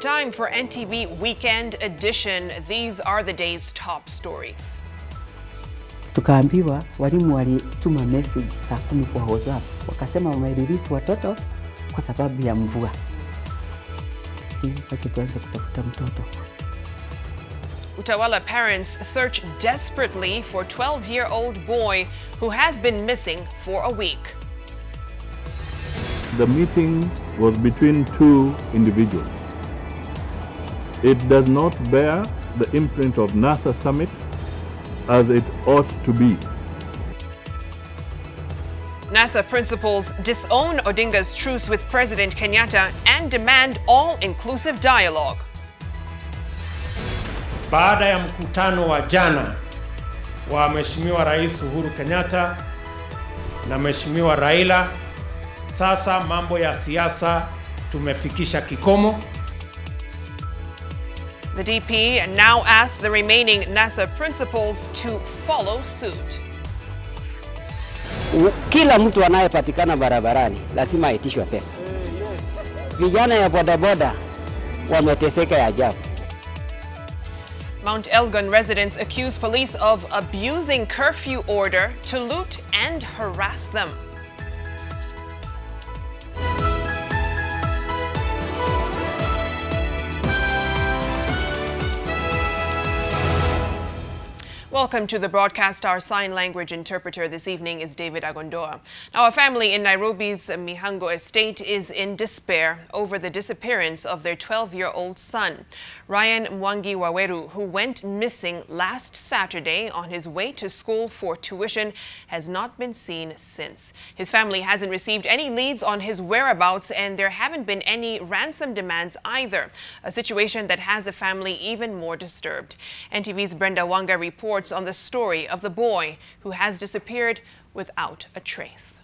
time for NTV Weekend Edition. These are the day's top stories. Tukaambiwa walimu walituma message saa 10 kwa WhatsApp. Wakasema wamerelease watoto kwa sababu ya mvua. Wacha tuanze kutafuta mtoto. Utawala parents search desperately for 12-year-old boy who has been missing for a week. The meeting was between two individuals. It does not bear the imprint of NASA summit as it ought to be. NASA principals disown Odinga's truce with President Kenyatta and demand all-inclusive dialogue. Baada ya mkutano wa jana wa Mheshimiwa Rais Uhuru Kenyatta na Mheshimiwa Raila, sasa mambo ya siasa tumefikisha kikomo. The DP now asks the remaining NASA principals to follow suit. Kila mtu anayepatikana barabarani lazima aitishwe pesa. Vijana ya bodaboda wameteseka ajabu. Mount Elgon residents accuse police of abusing curfew order to loot and harass them. Welcome to the broadcast. Our sign language interpreter this evening is David Agondoa. Now, a family in Nairobi's Mihango estate is in despair over the disappearance of their 12-year-old son. Ryan Mwangi Waweru, who went missing last Saturday on his way to school for tuition, has not been seen since. His family hasn't received any leads on his whereabouts, and there haven't been any ransom demands either, a situation that has the family even more disturbed. NTV's Brenda Wanga reports on the story of the boy who has disappeared without a trace.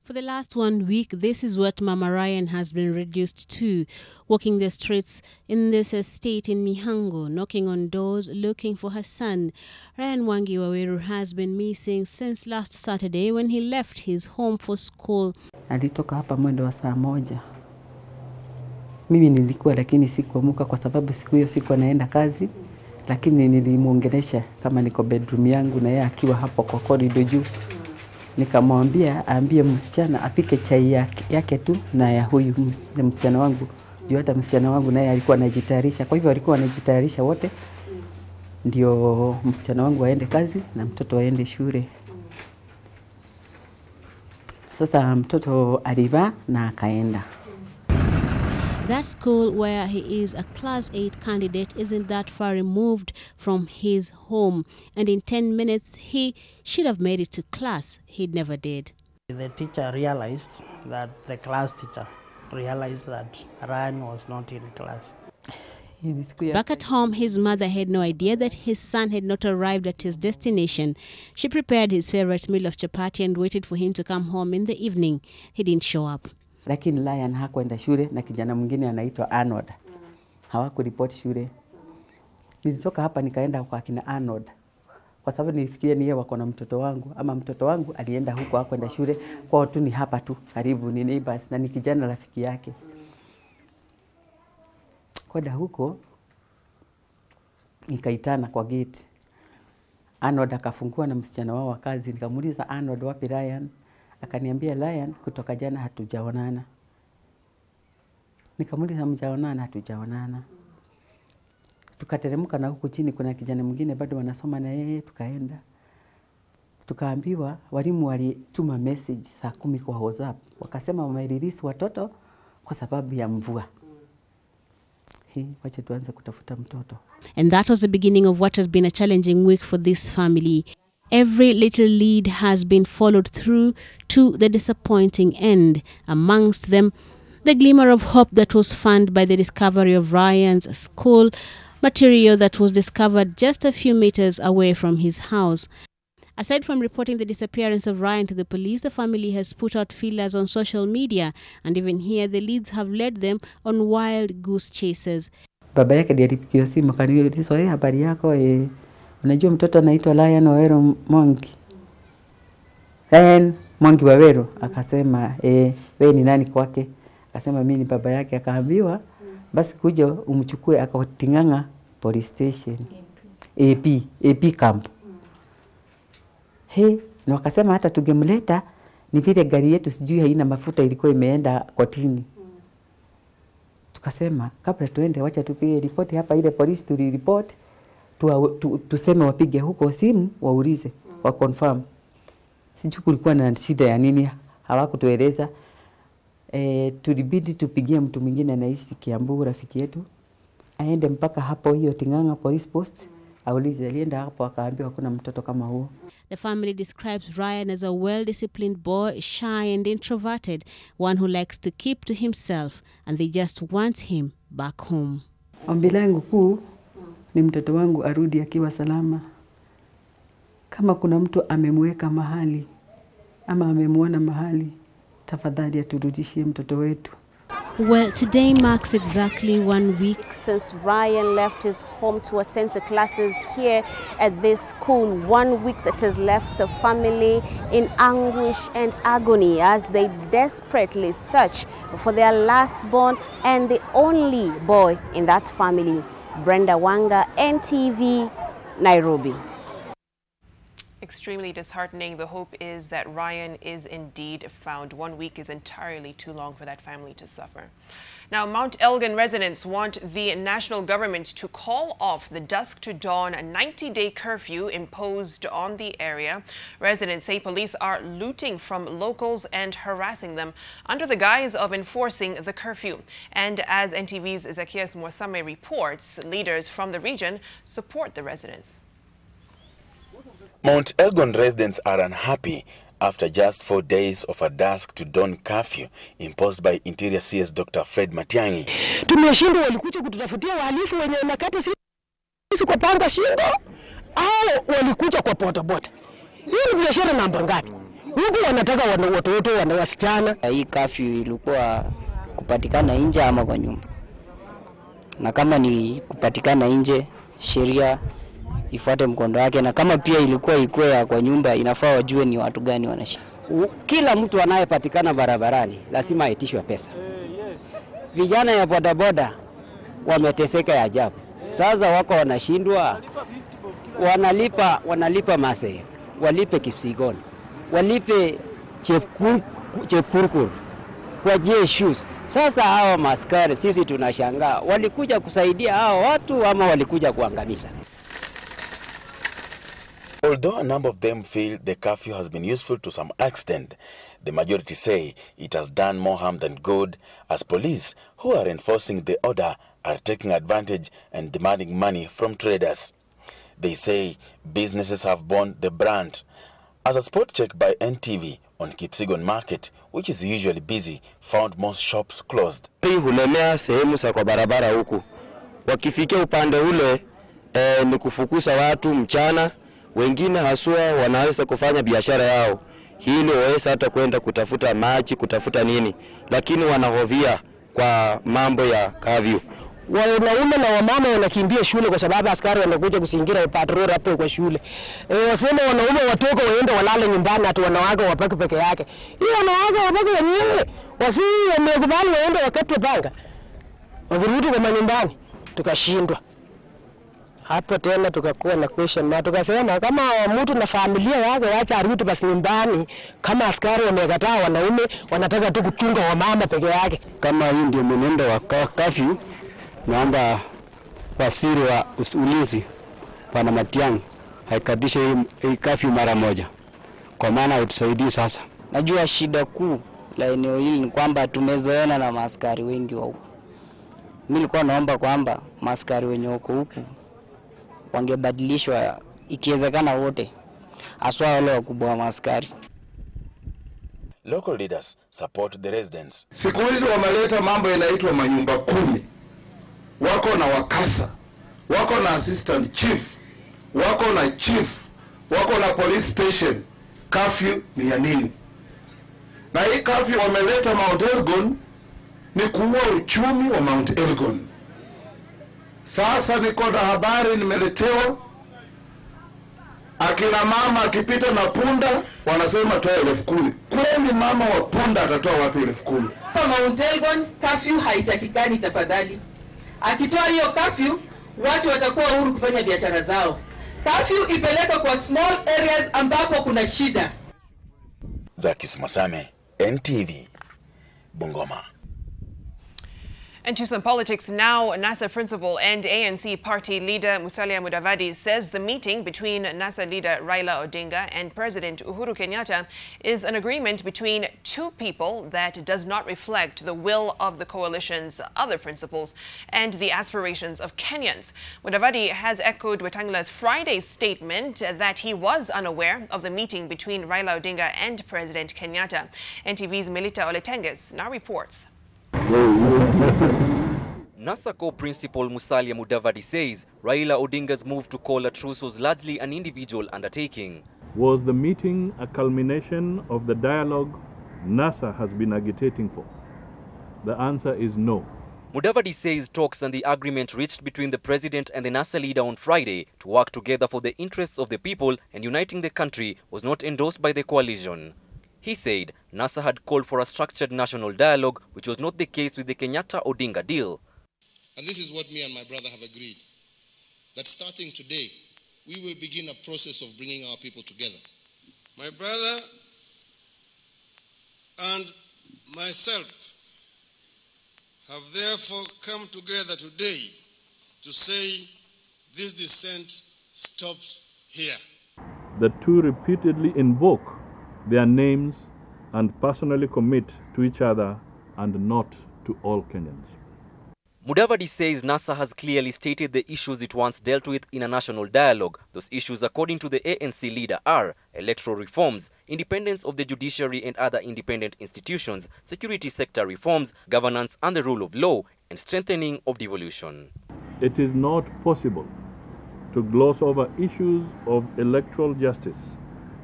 For the last 1 week, this is what Mama Ryan has been reduced to, walking the streets in this estate in Mihango, knocking on doors, looking for her son. Ryan Mwangi Waweru has been missing since last Saturday when he left his home for school. Alitoka hapa mwendo wa saa 1. Mimi nilikuwa lakini sikuamka kwa sababu siku hiyo sikuwa naenda kazi. Lakini nilimuongelesha kama niko bedroom yangu na yeye akiwa hapo kwa corridor juu. Nikamwambia aambie msichana apike chai yake tu na ya huyu msichana wangu. Juu hata msichana wangu naye alikuwa anajitayarisha. Kwa hivyo walikuwa wanajitayarisha wote. Ndio msichana wangu aende kazi na mtoto aende shule. Sasa mtoto alivaa na akaenda. That school where he is a Class 8 candidate isn't that far removed from his home. And in 10 minutes, he should have made it to class. He never did. The teacher realized that the class teacher realized that Ryan was not in class. Back at home, his mother had no idea that his son had not arrived at his destination. She prepared his favorite meal of chapati and waited for him to come home in the evening. He didn't show up. Lakini Lion hakwenda shule na kijana mwingine anaitwa Arnold. Hawakuripoti shule. Nilitoka hapa nikaenda kwa kina Arnold. Kwa sababu nilifikiria ni yeye wako na mtoto wangu ama mtoto wangu alienda huko hakwenda shule. Kwao tu ni hapa tu karibu ni neighbors na ni kijana rafiki yake. Kwenda huko nikaitana kwa gate. Arnold akafungua na msichana wao wa kazi. Nikamuuliza Arnold wapi Ryan? Akaniambia Lion kutoka jana hatujaonana. Nikamuuliza mjaonana? Hatujaonana. Tukateremka na huku chini kuna kijana mwingine bado wanasoma na yeye tukaenda. Tukaambiwa walimu walituma message saa 10 kwa WhatsApp. Wakasema wamerelease watoto kwa sababu ya mvua. Wacha tuanze kutafuta mtoto. And that was the beginning of what has been a challenging week for this family. Every little lead has been followed through to the disappointing end. Amongst them, the glimmer of hope that was found by the discovery of Ryan's school material that was discovered just a few meters away from his house. Aside from reporting the disappearance of Ryan to the police, the family has put out feelers on social media, and even here the leads have led them on wild goose chases. Baba yake ndiye alipigiwa simu akaniuliza, habari yako unajua mtoto anaitwa Ryan Waweru Mwangi. Ryan Mwangi Waweru akasema wewe ni nani kwake? Akasema mimi ni baba yake. Akaambiwa basi kuja umchukue akatinganga police station. AP camp. Na wakasema hata tungemleta ni vile gari yetu sijui haina mafuta ilikuwa imeenda kotini. Tukasema kabla tuende wacha tupige ripoti hapa ile polisi tuliripoti tuseme wapige huko simu waulize wa confirm. Sijui kulikuwa na shida ya nini hawakutueleza. Tulibidi tupigie mtu mwingine anaishi Kiambu rafiki yetu aende mpaka hapo hiyo Tinganga police post aulize. Alienda hapo akaambiwa hakuna mtoto kama huo. The family describes Ryan as a well-disciplined boy, shy and introverted, one who likes to keep to himself, and they just want him back home. Ombi langu kuu ni mtoto wangu arudi akiwa salama. Kama kuna mtu amemweka mahali ama amemuona mahali, tafadhali aturudishie mtoto wetu. Well, today marks exactly 1 week since Ryan left his home to attend to classes here at this school. 1 week that has left a family in anguish and agony as they desperately search for their last born and the only boy in that family. Brenda Wanga, NTV, Nairobi. Extremely disheartening. The hope is that Ryan is indeed found. 1 week is entirely too long for that family to suffer. Now, Mount Elgin residents want the national government to call off the dusk to dawn 90-day curfew imposed on the area. Residents say police are looting from locals and harassing them under the guise of enforcing the curfew. And as NTV's Zacchaeus Mwasame reports, leaders from the region support the residents. Mount Elgon residents are unhappy after just 4 days of a dusk to dawn curfew imposed by Interior CS Dr. Fred Matiang'i. Tumeshindwa, walikuja kututafutia wahalifu wenye nakata sisi kwa panga shingo au walikuja kwa bodaboda. Hii ni biashara namba ngapi? Huko wanataka watoto wana wasichana. Hii curfew ilikuwa kupatikana nje ama kwa nyumba. Na kama ni kupatikana nje, sheria ifuate mkondo wake, na kama pia ilikuwa ikuwe kwa nyumba inafaa wajue ni watu gani wanaishi. Kila mtu anayepatikana barabarani lazima aitishwe pesa. Vijana ya bodaboda wameteseka ya ajabu. Sasa wako wanashindwa, wanalipa mase, walipe Kipsigoni, walipe Chepkurkur, kwa shoes. Sasa hawa maskari sisi tunashangaa, walikuja kusaidia hao watu ama walikuja kuangamiza? Although a number of them feel the curfew has been useful to some extent, the majority say it has done more harm than good, as police who are enforcing the order are taking advantage and demanding money from traders. They say businesses have borne the brunt. As a spot check by NTV on Kipsigon Market, which is usually busy, found most shops closed. Hulemea sehemu za kwa barabara huku. Wakifikia upande ule ni kufukuza watu mchana. Wengine haswa wanaweza kufanya biashara yao hili waweza hata kwenda kutafuta maji, kutafuta nini, lakini wanahovia kwa mambo ya curfew. Wanaume na wamama wanakimbia shule kwa sababu askari wanakuja kuzingira patrol hapo kwa shule. Wasema wanaume watoke waende walale nyumbani, hata wanawake wapake peke yake. Hiyo wanawake wapake wenyewe, wasi wamekubali waende wakati panga. Wakirudi kwa nyumbani tukashindwa. Hapo tena tukakuwa na question mark, tukasema kama mtu na familia yake waacha arudi basi nyumbani, kama askari wamekataa wanaume wanataka tu kuchunga wamama peke yake. Kama hii ndio mwenendo wa curfew, naomba waziri wa ulinzi Bwana Matiang'i haikabishe hii curfew mara moja, kwa maana utusaidie sasa. Najua shida kuu la eneo hili ni kwamba tumezoeana na maaskari wengi wa huko. Mimi nilikuwa naomba kwamba maaskari wenye wako huko wangebadilishwa ikiwezekana wote, aswa wale wakubwa wa maaskari. Local leaders support the residents. Siku hizi wameleta mambo yanaitwa manyumba 10. Wako na wakasa, wako na assistant chief, wako na chief, wako na police station. Curfew ni ya nini? Na hii curfew wameleta Mount Elgon ni kuua uchumi wa Mount Elgon. Sasa niko na habari nimeletewa, akina mama akipita na punda wanasema toa 10,000. Kwani mama wa punda atatoa wapi 10,000? Mount Elgon curfew haitakikani tafadhali. Akitoa hiyo curfew, watu watakuwa huru kufanya biashara zao. Curfew ipelekwe kwa small areas ambapo kuna shida. Zakis Masame, NTV, Bungoma. And to some politics now, NASA principal and ANC party leader Musalia Mudavadi says the meeting between NASA leader Raila Odinga and President Uhuru Kenyatta is an agreement between two people that does not reflect the will of the coalition's other principles and the aspirations of Kenyans. Mudavadi has echoed Wetangula's Friday statement that he was unaware of the meeting between Raila Odinga and President Kenyatta. NTV's Melita Oletenges now reports. NASA co-principal Musalia Mudavadi says Raila Odinga's move to call a truce was largely an individual undertaking. Was the meeting a culmination of the dialogue NASA has been agitating for? The answer is no. Mudavadi says talks and the agreement reached between the president and the NASA leader on Friday to work together for the interests of the people and uniting the country was not endorsed by the coalition. He said NASA had called for a structured national dialogue, which was not the case with the Kenyatta-Odinga deal. And this is what me and my brother have agreed, that starting today, we will begin a process of bringing our people together. My brother and myself have therefore come together today to say this dissent stops here. The two repeatedly invoke their names and personally commit to each other and not to all Kenyans. Mudavadi says NASA has clearly stated the issues it wants dealt with in a national dialogue. Those issues, according to the ANC leader, are electoral reforms, independence of the judiciary and other independent institutions, security sector reforms, governance and the rule of law, and strengthening of devolution. It is not possible to gloss over issues of electoral justice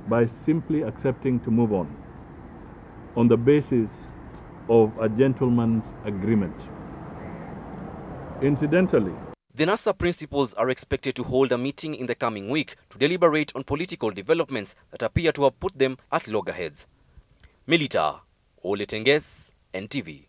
by simply accepting to move on the basis of a gentleman's agreement. Incidentally, the NASA principals are expected to hold a meeting in the coming week to deliberate on political developments that appear to have put them at loggerheads. Melita Oletenges, NTV.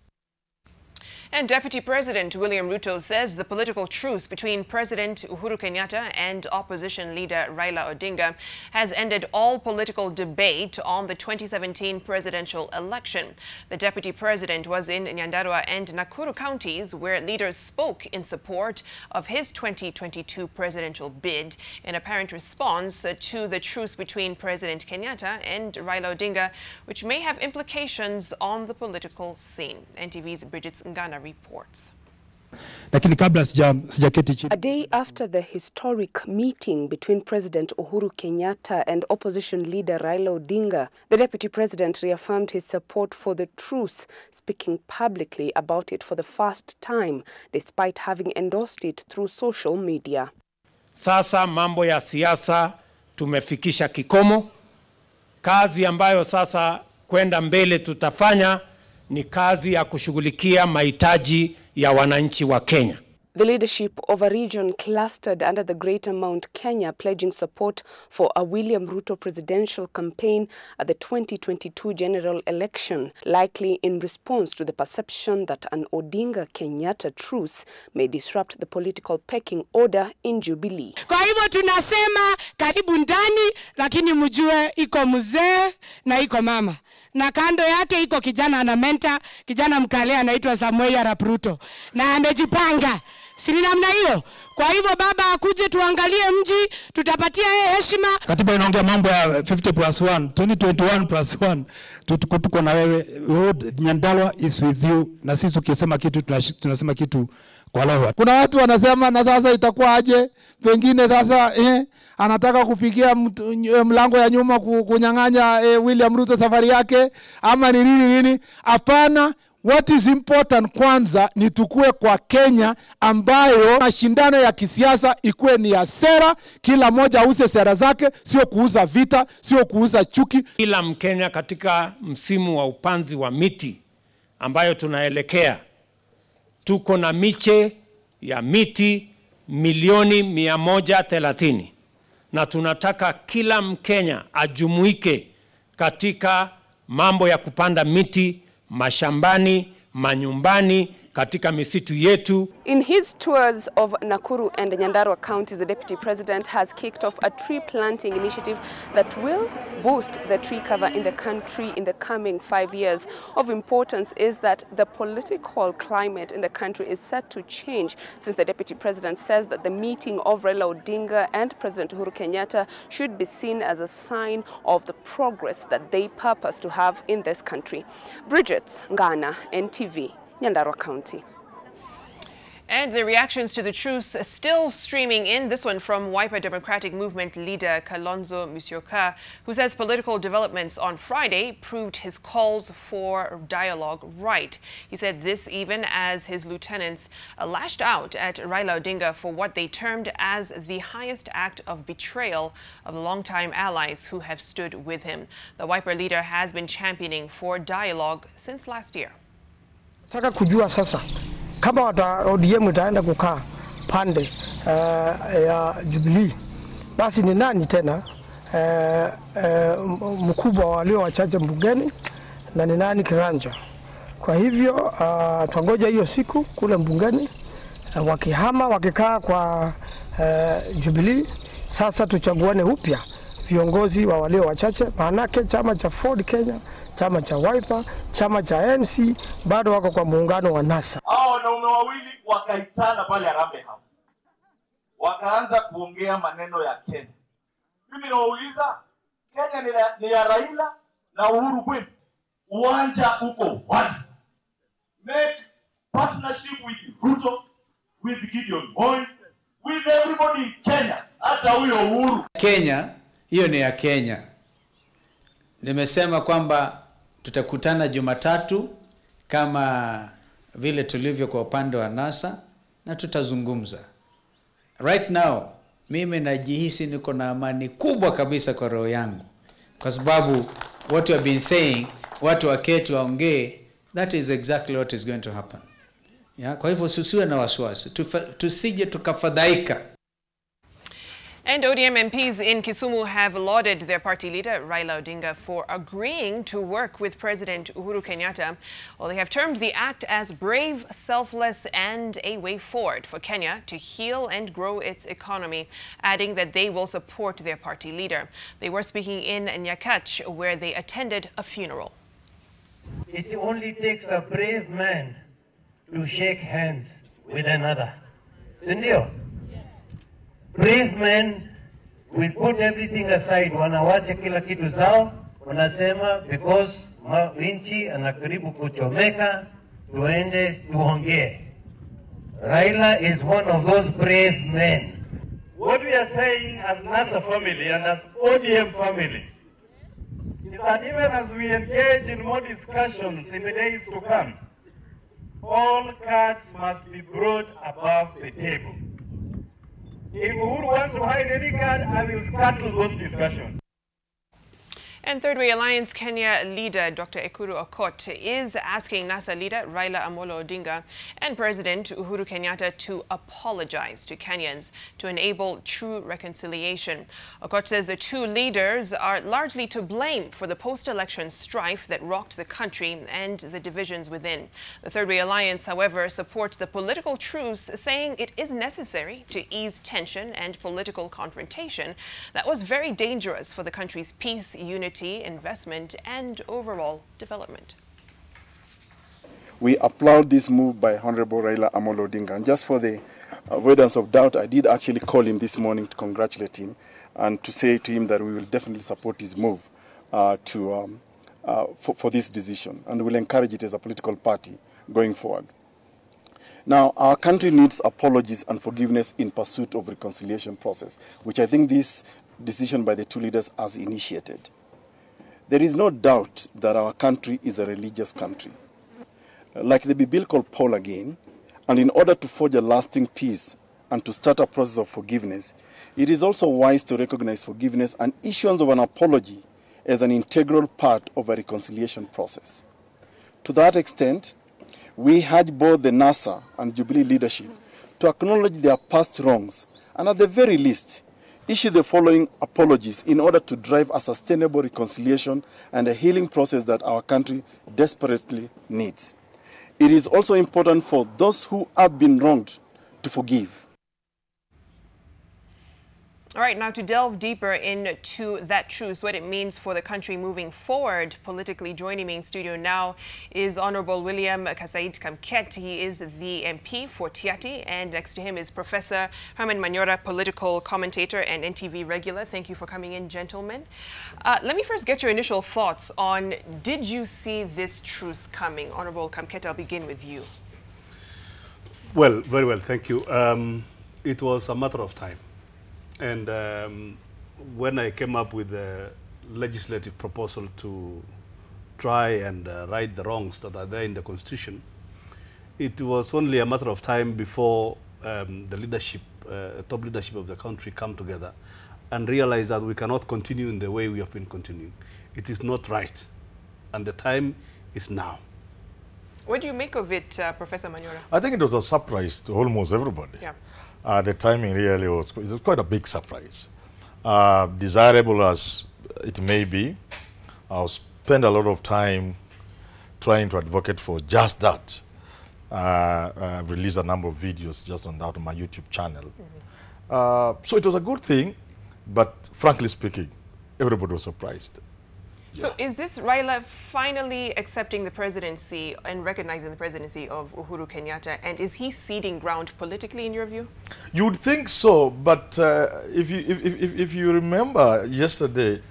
And Deputy President William Ruto says the political truce between President Uhuru Kenyatta and opposition leader Raila Odinga has ended all political debate on the 2017 presidential election. The Deputy President was in Nyandarua and Nakuru counties where leaders spoke in support of his 2022 presidential bid in apparent response to the truce between President Kenyatta and Raila Odinga, which may have implications on the political scene. NTV's Bridget Ngana reports. A day after the historic meeting between President Uhuru Kenyatta and opposition leader Raila Odinga, the Deputy President reaffirmed his support for the truce, speaking publicly about it for the first time, despite having endorsed it through social media. Sasa mambo ya siasa tumefikisha kikomo. Kazi ambayo sasa kwenda mbele tutafanya ni kazi ya kushughulikia mahitaji ya wananchi wa Kenya. The leadership of a region clustered under the Greater Mount Kenya pledging support for a William Ruto presidential campaign at the 2022 general election, likely in response to the perception that an Odinga-Kenyatta truce may disrupt the political pecking order in Jubilee. Kwa hivyo tunasema karibu ndani, lakini mjue iko mzee na iko mama. Na kando yake iko kijana anamenta, kijana mkale anaitwa Samuel Arap Ruto. Na amejipanga. Sini namna hiyo. Kwa hivyo baba akuje tuangalie mji, tutapatia yeye heshima. Katiba inaongea mambo ya 50+1, 2021+1. Tuko na wewe. Nyandarua is with you. Na sisi tukisema kitu tunasema kitu kwa roho. Kuna watu wanasema na sasa itakuwa aje? Pengine sasa anataka kupigia mlango ya nyuma kunyang'anya William Ruto safari yake ama ni nini? Hapana. What is important kwanza ni tukue kwa Kenya ambayo mashindano ya kisiasa ikuwe ni ya sera, kila moja auze sera zake, sio kuuza vita, sio kuuza chuki. Kila Mkenya katika msimu wa upanzi wa miti ambayo tunaelekea, tuko na miche ya miti milioni 130 na tunataka kila Mkenya ajumuike katika mambo ya kupanda miti mashambani, manyumbani, katika misitu yetu. In his tours of Nakuru and Nyandarua counties, the Deputy President has kicked off a tree planting initiative that will boost the tree cover in the country in the coming 5 years. Of importance is that the political climate in the country is set to change, since the Deputy President says that the meeting of Raila Odinga and President Uhuru Kenyatta should be seen as a sign of the progress that they purpose to have in this country. Bridget Ngana, NTV, Nyandarua County. And the reactions to the truce still streaming in. This one from Wiper Democratic Movement leader Kalonzo Musyoka, who says political developments on Friday proved his calls for dialogue right. He said this even as his lieutenants lashed out at Raila Odinga for what they termed as the highest act of betrayal of the longtime allies who have stood with him. The Wiper leader has been championing for dialogue since last year. Nataka kujua sasa kama ODM itaenda kukaa pande ya Jubilee, basi ni nani tena mkubwa walio wachache mbungeni na ni nani kiranja. Kwa hivyo tuangoja hiyo siku kule mbungeni, wakihama wakikaa kwa Jubilee. Sasa tuchaguane upya viongozi wa walio wachache, maanake chama cha Ford Kenya, chama cha Wiper, chama cha NC bado wako kwa muungano wa NASA. Hao wanaume wawili wakaitana pale Harambee House, wakaanza kuongea maneno ya Kenya. Mimi nawauliza, Kenya ni ya Raila na Uhuru kweli? Uwanja uko wazi. Make partnership with Ruto, with Gideon Moi, with everybody in Kenya, hata huyo Uhuru. Kenya, hiyo ni ya Kenya. Nimesema kwamba tutakutana Jumatatu kama vile tulivyo kwa upande wa NASA na tutazungumza. Right now, mimi najihisi niko na amani kubwa kabisa kwa roho yangu. Kwa sababu what you have been saying, watu waketi waongee, that is exactly what is going to happen. Kwa hivyo susiwe na wasiwasi, tusije tukafadhaika. And ODM MPs in Kisumu have lauded their party leader, Raila Odinga, for agreeing to work with President Uhuru Kenyatta. Well, they have termed the act as brave, selfless, and a way forward for Kenya to heal and grow its economy, adding that they will support their party leader. They were speaking in Nyakach, where they attended a funeral. It only takes a brave man to shake hands with another. Sindio? Brave men will put everything aside, wanawacha kila kitu zao, wanasema because nchi anakaribu kuchomeka, tuende tuongee. Raila is one of those brave men. What we are saying as NASA family and as ODM family is that even as we engage in more discussions in the days to come, all cards must be brought above the table. If Uhuru wants to hide any card, I will scuttle those discussions. And Third Way Alliance Kenya leader Dr. Ekuru Aukot is asking NASA leader Raila Amolo Odinga and President Uhuru Kenyatta to apologize to Kenyans to enable true reconciliation. Aukot says the two leaders are largely to blame for the post-election strife that rocked the country and the divisions within. The Third Way Alliance, however, supports the political truce, saying it is necessary to ease tension and political confrontation that was very dangerous for the country's peace, unity, investment, and overall development. We applaud this move by Honorable Raila Amolo Odinga. And just for the avoidance of doubt, I did actually call him this morning to congratulate him and to say to him that we will definitely support his move for this decision, and we will encourage it as a political party going forward. Now, our country needs apologies and forgiveness in pursuit of reconciliation process, which I think this decision by the two leaders has initiated. There is no doubt that our country is a religious country. Like the biblical Paul again, and in order to forge a lasting peace and to start a process of forgiveness, it is also wise to recognize forgiveness and issuance of an apology as an integral part of a reconciliation process. To that extent, we urge both the NASA and Jubilee leadership to acknowledge their past wrongs and at the very least, issue the following apologies in order to drive a sustainable reconciliation and a healing process that our country desperately needs. it is also important for those who have been wronged to forgive. All right, now to delve deeper into that truce, what it means for the country moving forward politically, joining me in studio now is Honorable William Kasaid Kamket. He is the MP for Tiaty, and next to him is Professor Herman Manyora, political commentator and NTV regular. Thank you for coming in, gentlemen. Let me first get your initial thoughts on, did you see this truce coming? Honorable Kamket, I'll begin with you. Well, very well, thank you. It was a matter of time. And when I came up with a legislative proposal to try and right the wrongs that are there in the Constitution, it was only a matter of time before the leadership, top leadership of the country come together and realize that we cannot continue in the way we have been continuing. It is not right. And the time is now. What do you make of it, Professor Manyora? I think it was a surprise to almost everybody. Yeah. The timing really was quite a big surprise. Desirable as it may be, I'll spend a lot of time trying to advocate for just that. I've released a number of videos just on that on my YouTube channel. So it was a good thing, but frankly speaking, everybody was surprised. So is this Raila finally accepting the presidency and recognizing the presidency of Uhuru Kenyatta, and is he ceding ground politically in your view? You would think so, but if you remember yesterday,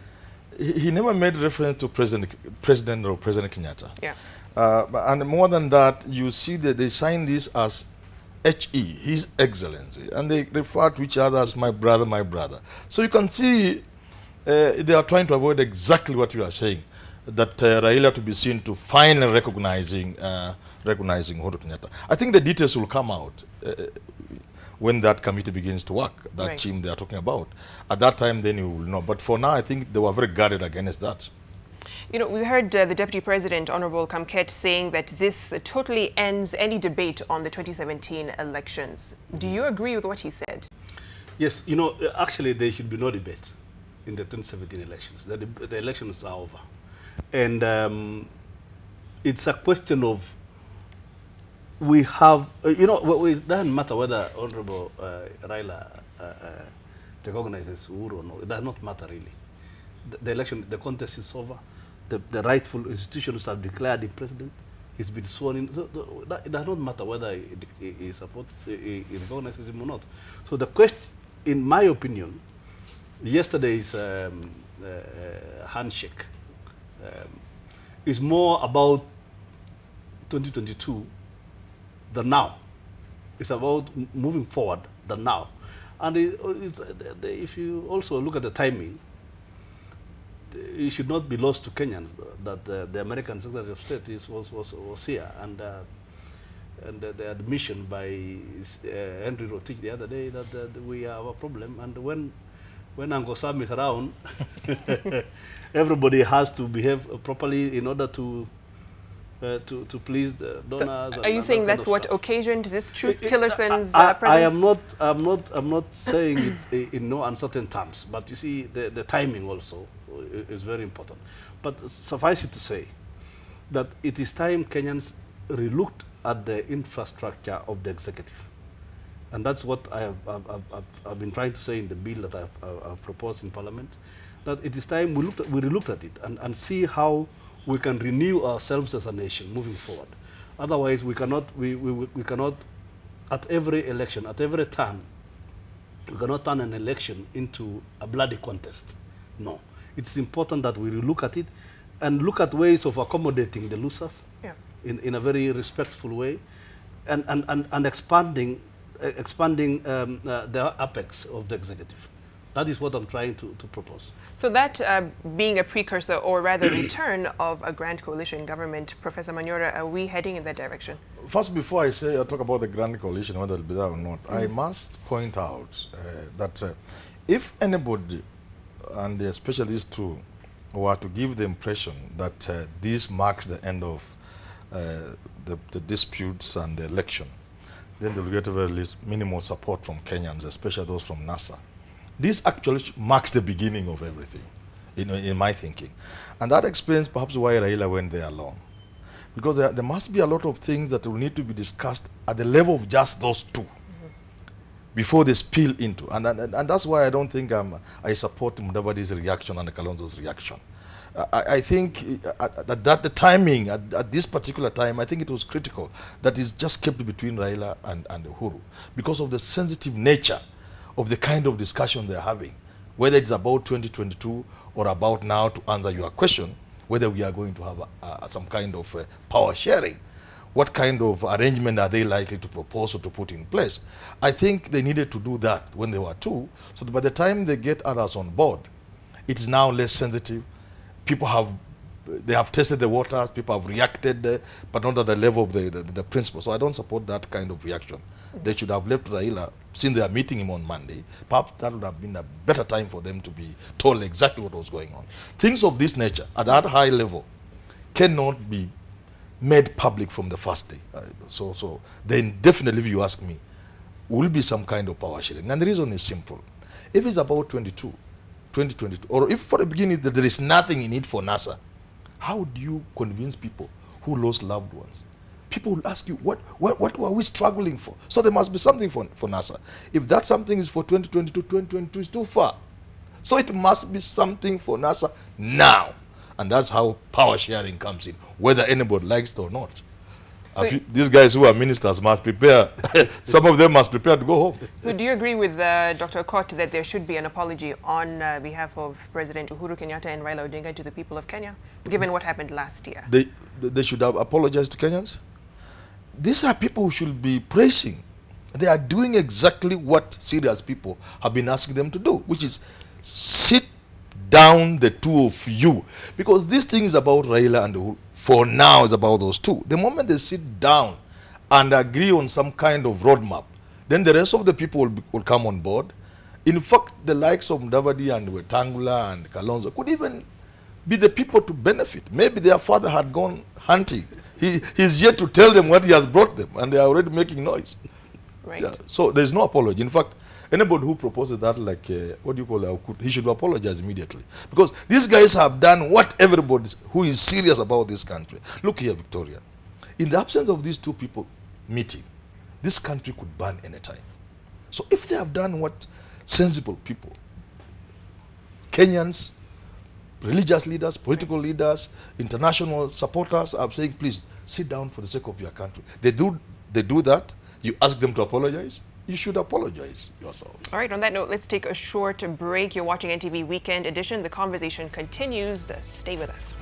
he never made reference to President Kenyatta. Yeah. And more than that, you see that they signed this as HE, His Excellency, and they refer to each other as my brother, my brother. So you can see they are trying to avoid exactly what you are saying, that Raila to be seen to finally recognizing Uhuru Kenyatta. I think the details will come out when that committee begins to work, that team they are talking about. At that time, then you will know. But for now, I think they were very guarded against that. You know, we heard the Deputy President, Honorable Kamket, saying that this totally ends any debate on the 2017 elections. Do you agree with what he said? Yes, you know, actually there should be no debate in the 2017 elections. The elections are over. And it's a question of, we have, you know, it doesn't matter whether Honorable Raila recognizes Uhuru or not. It does not matter really. The election, the contest is over. The rightful institutions have declared the president. He's been sworn in. So it does not matter whether he supports, he recognizes him or not. So the question, in my opinion, yesterday's handshake is more about 2022 than now. It's about moving forward than now. And if you also look at the timing, it should not be lost to Kenyans that the American Secretary of State was here, and the admission by Henry Rotich the other day that we have a problem, and when Uncle Sam is around, everybody has to behave properly in order to please the donors. So are you saying that's what occasioned this truce, Tillerson's presence? I'm not saying it in no uncertain terms, but you see the timing also is very important. But suffice it to say that it is time Kenyans relooked at the infrastructure of the executive. And that's what I've been trying to say in the bill that I've proposed in Parliament, that it is time we relooked at it and see how we can renew ourselves as a nation moving forward. Otherwise, we cannot at every election, at every turn, we cannot turn an election into a bloody contest. No. It's important that we relook at it and look at ways of accommodating the losers in a very respectful way and expanding the apex of the executive. That is what I'm trying to propose. So that being a precursor, or rather return, of a grand coalition government, Professor Manyora, are we heading in that direction? First, before I talk about the grand coalition, whether it'll be there or not, I must point out that if anybody, and especially these two, were to give the impression that this marks the end of the disputes and the election, then they'll get very least minimal support from Kenyans, especially those from NASA. This actually marks the beginning of everything, in my thinking. And that explains perhaps why Raila went there alone. Because there must be a lot of things that will need to be discussed at the level of just those two before they spill into. And that's why I don't think I support Mudavadi's reaction and Kalonzo's reaction. I think that the timing, at this particular time, I think it was critical that it's just kept between Raila and Uhuru because of the sensitive nature of the kind of discussion they're having, whether it's about 2022 or about now, to answer your question, whether we are going to have some kind of power sharing. What kind of arrangement are they likely to propose or to put in place? I think they needed to do that when they were two, so that by the time they get others on board, it is now less sensitive. People have tested the waters, people have reacted, but not at the level of the principle. So I don't support that kind of reaction. They should have left Raila, since they are meeting him on Monday. Perhaps that would have been a better time for them to be told exactly what was going on. Things of this nature, at that high level, cannot be made public from the first day. So then definitely, if you ask me, will be some kind of power sharing. And the reason is simple. If it's about 2022, or if for the beginning that there is nothing in it for NASA, how do you convince people who lost loved ones? People will ask you, what are we struggling for? So there must be something for NASA. If that something is for 2022 is too far. So it must be something for NASA now. And that's how power sharing comes in, whether anybody likes it or not. So these guys who are ministers must prepare. Some of them must prepare to go home. So do you agree with Dr. Okot that there should be an apology on behalf of President Uhuru Kenyatta and Raila Odinga to the people of Kenya, given what happened last year? They should have apologized to Kenyans. These are people who should be praising. They are doing exactly what serious people have been asking them to do, which is sit down, the two of you. Because this thing is about Raila and Uhuru. For now, it's about those two. The moment they sit down and agree on some kind of roadmap, then the rest of the people will come on board. In fact, the likes of Mudavadi and Wetangula and Kalonzo could even be the people to benefit. Maybe their father had gone hunting. He's yet to tell them what he has brought them, and they are already making noise. Right. Yeah, so there's no apology. In fact, anybody who proposes that, like, what do you call it, he should apologize immediately. Because these guys have done what everybody who is serious about this country. Look here, Victoria. In the absence of these two people meeting, this country could burn anytime. So if they have done what sensible people, Kenyans, religious leaders, political leaders, international supporters are saying, please, sit down for the sake of your country. They do that, you ask them to apologize, you should apologize yourself. All right, on that note, let's take a short break. You're watching NTV Weekend Edition. The conversation continues. Stay with us.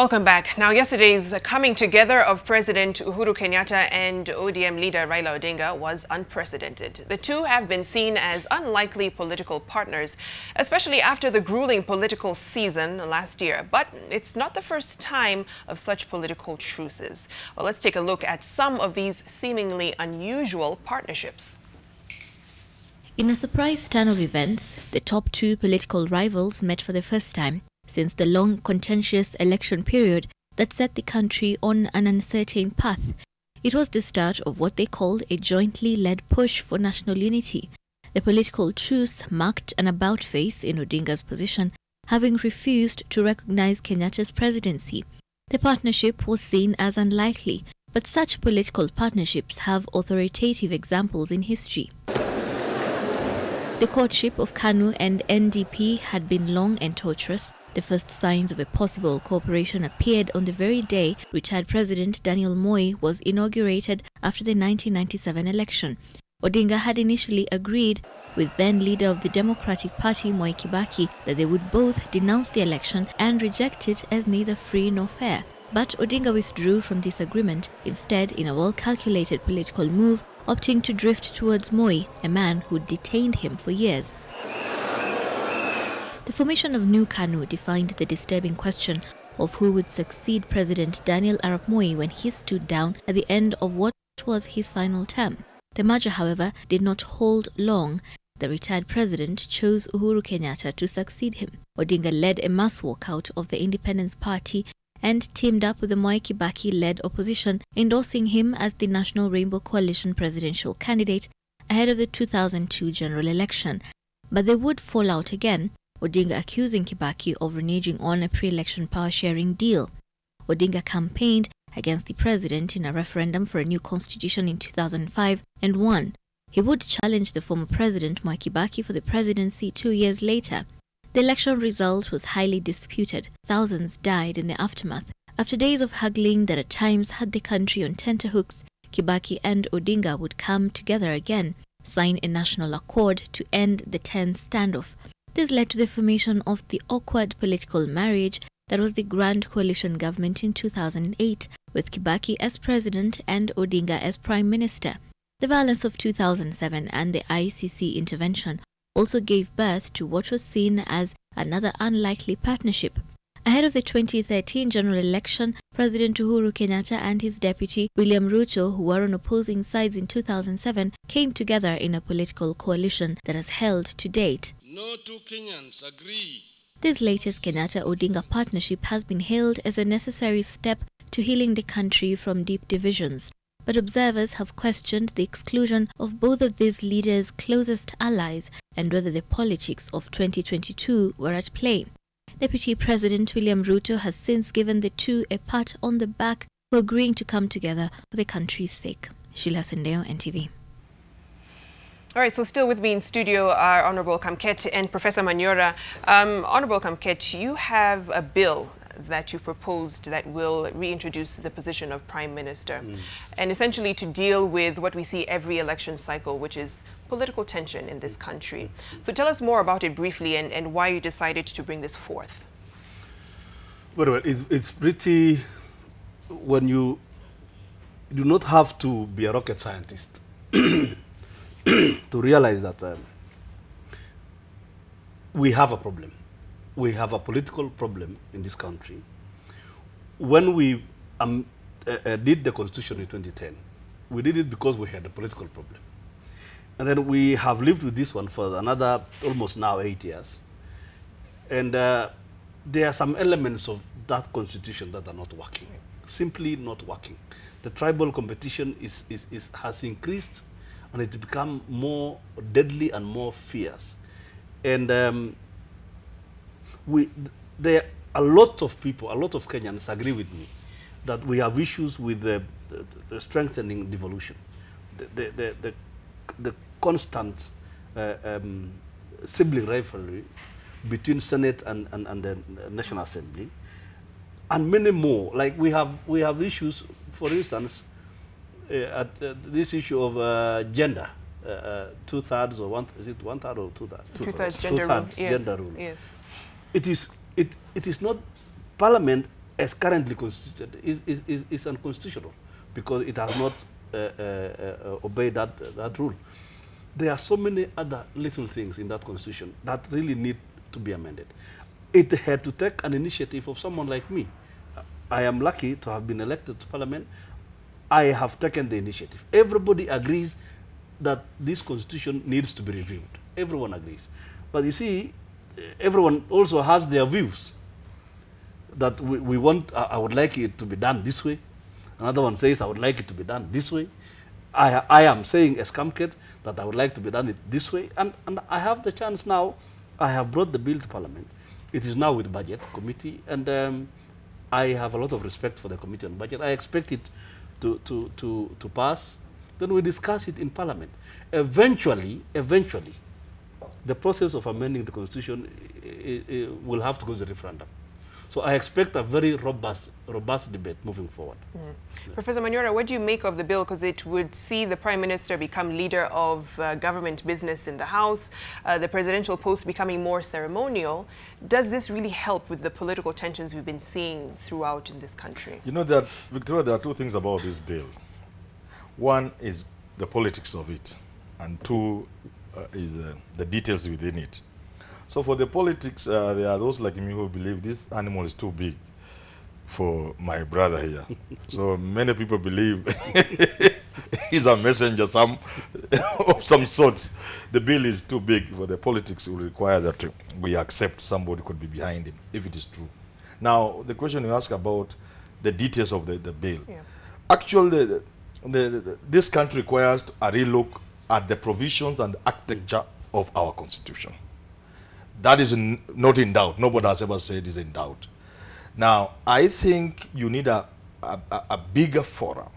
Welcome back. Now, yesterday's coming together of President Uhuru Kenyatta and ODM leader Raila Odinga was unprecedented. The two have been seen as unlikely political partners, especially after the grueling political season last year. But it's not the first time of such political truces. Well, let's take a look at some of these seemingly unusual partnerships. In a surprise turn of events, the top two political rivals met for the first time since the long contentious election period that set the country on an uncertain path. It was the start of what they called a jointly led push for national unity. The political truce marked an about-face in Odinga's position, having refused to recognize Kenyatta's presidency. The partnership was seen as unlikely, but such political partnerships have authoritative examples in history. The courtship of KANU and NDP had been long and torturous. The first signs of a possible cooperation appeared on the very day retired President Daniel Moi was inaugurated after the 1997 election. Odinga had initially agreed with then leader of the Democratic Party, Mwai Kibaki, that they would both denounce the election and reject it as neither free nor fair. But Odinga withdrew from this agreement, instead in a well-calculated political move, opting to drift towards Moi, a man who detained him for years. The formation of New KANU defined the disturbing question of who would succeed President Daniel Arap Moi when he stood down at the end of what was his final term. The merger, however, did not hold long. The retired president chose Uhuru Kenyatta to succeed him. Odinga led a mass walkout of the Independence Party and teamed up with the Mwai Kibaki-led opposition, endorsing him as the National Rainbow Coalition presidential candidate ahead of the 2002 general election. But they would fall out again, Odinga accusing Kibaki of reneging on a pre-election power-sharing deal. Odinga campaigned against the president in a referendum for a new constitution in 2005 and won. He would challenge the former president Mwai Kibaki for the presidency 2 years later. The election result was highly disputed. Thousands died in the aftermath. After days of haggling that at times had the country on tenterhooks, Kibaki and Odinga would come together again, sign a national accord to end the tense standoff. This led to the formation of the awkward political marriage that was the Grand Coalition government in 2008, with Kibaki as president and Odinga as prime minister. The violence of 2007 and the ICC intervention also gave birth to what was seen as another unlikely partnership. Ahead of the 2013 general election, President Uhuru Kenyatta and his deputy William Ruto, who were on opposing sides in 2007, came together in a political coalition that has held to date. No two Kenyans agree. This latest Kenyatta-Odinga partnership has been hailed as a necessary step to healing the country from deep divisions. But observers have questioned the exclusion of both of these leaders' closest allies and whether the politics of 2022 were at play. Deputy President William Ruto has since given the two a pat on the back for agreeing to come together for the country's sake. Sheila Sendeo, NTV. All right, so still with me in studio are Honorable Kamket and Professor Manyora. Honorable Kamket, you have a bill that you proposed that will reintroduce the position of Prime Minister and essentially to deal with what we see every election cycle, which is political tension in this country. So tell us more about it briefly and why you decided to bring this forth. Well, it's pretty, when you do not have to be a rocket scientist to realize that we have a problem. We have a political problem in this country. When we did the Constitution in 2010, we did it because we had a political problem. And then we have lived with this one for another almost now 8 years. And there are some elements of that Constitution that are not working, simply not working. The tribal competition has increased and it's become more deadly and more fierce. And there are a lot of people, a lot of Kenyans agree with me that we have issues with the strengthening devolution, the constant sibling rivalry between Senate and the National Assembly, and many more. Like we have issues, for instance, at this issue of gender. 2/3 or one, is it 1/3 or 2/3? 2/3 gender rule. Yes. Gender rule. Yes. It is not Parliament as currently constituted, is unconstitutional because it has not obeyed that rule. There are so many other little things in that constitution that really need to be amended. It had to take an initiative of someone like me. I am lucky to have been elected to parliament. I have taken the initiative. Everybody agrees that this constitution needs to be reviewed. Everyone agrees. But you see, everyone also has their views that we want, I would like it to be done this way. Another one says, I would like it to be done this way. I am saying as Kamket that I would like to be done it this way. And I have the chance now. I have brought the bill to parliament. It is now with budget committee. And I have a lot of respect for the committee on budget. I expect it to pass. Then we discuss it in parliament. Eventually, the process of amending the constitution will have to go to the referendum. So I expect a very robust debate moving forward. Yeah. Professor Manyora, what do you make of the bill? Because it would see the Prime Minister become leader of government business in the House, the presidential post becoming more ceremonial. Does this really help with the political tensions we've been seeing throughout in this country? You know, Victoria, there are two things about this bill. One is the politics of it, and two is the details within it. So for the politics, there are those like me who believe this animal is too big for my brother here. So many people believe he's a messenger of some sort. The bill is too big for the politics. Will require that we accept somebody could be behind him, if it is true. Now, the question you ask about the details of the bill. Yeah. Actually, this country requires a relook at the provisions and the architecture of our constitution. That is not in doubt. Nobody has ever said is in doubt. Now, I think you need a bigger forum,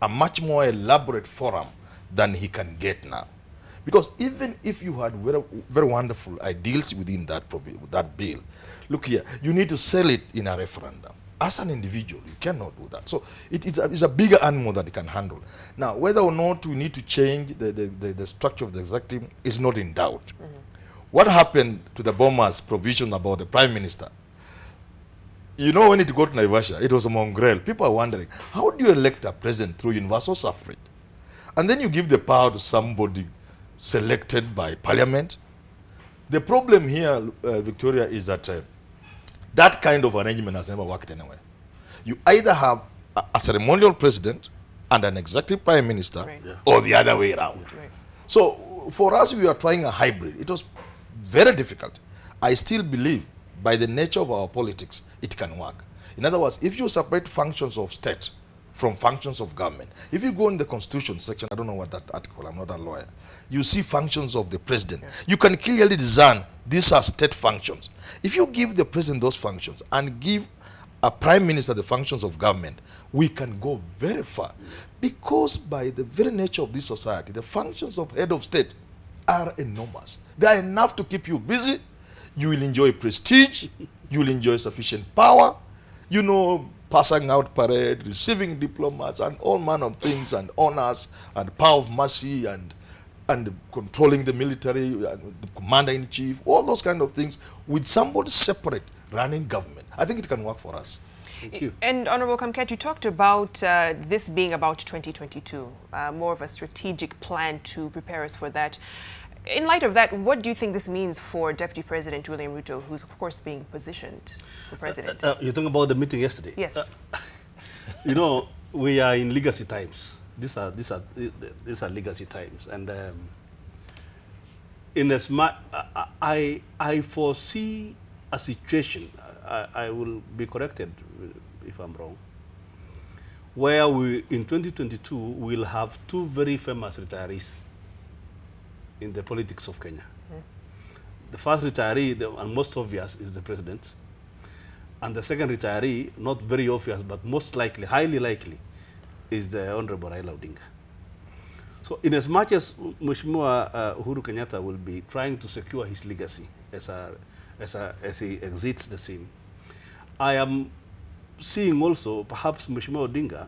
a much more elaborate forum than he can get now. Because even if you had very, very wonderful ideals within that bill, look here, you need to sell it in a referendum. As an individual, you cannot do that. So it's a bigger animal that it can handle. Now, whether or not we need to change the structure of the executive is not in doubt. Mm-hmm. What happened to the Boma's provision about the Prime Minister? You know, when it got to Naivasha, it was a mongrel. People are wondering, how do you elect a president through universal suffrage? And then you give the power to somebody selected by parliament? The problem here, Victoria, is that that kind of arrangement has never worked anywhere. You either have a ceremonial president and an executive prime minister, right, or the other way around. Right. So for us, we are trying a hybrid. It was very difficult. I still believe, by the nature of our politics, it can work. In other words, if you separate functions of state from functions of government, if you go in the Constitution section, I don't know what that article, I'm not a lawyer, you see functions of the president. Yeah. You can clearly discern these are state functions. If you give the president those functions and give a prime minister the functions of government, we can go very far. Because by the very nature of this society, the functions of head of state are enormous. They are enough to keep you busy. You will enjoy prestige. You will enjoy sufficient power. You know, passing out parade, receiving diplomats, and all manner of things, and honors, and power of mercy, and controlling the military, and the commander-in-chief, all those kind of things, with somebody separate running government. I think it can work for us. Thank you. And Honorable Kamket, you talked about this being about 2022, more of a strategic plan to prepare us for that. In light of that, what do you think this means for Deputy President William Ruto, who's of course being positioned for president? You're talking about the meeting yesterday? Yes. You know, we are in legacy times. These are legacy times, and in as much I foresee a situation. I will be corrected if I'm wrong, where we in 2022 will have two very famous retirees in the politics of Kenya. Mm. The first retiree, and most obvious, is the president. And the second retiree, not very obvious, but most likely, highly likely, is the Honorable Raila Odinga. So in as much as Mheshimiwa Uhuru Kenyatta will be trying to secure his legacy as he exits the scene, I am seeing also perhaps Mheshimiwa Odinga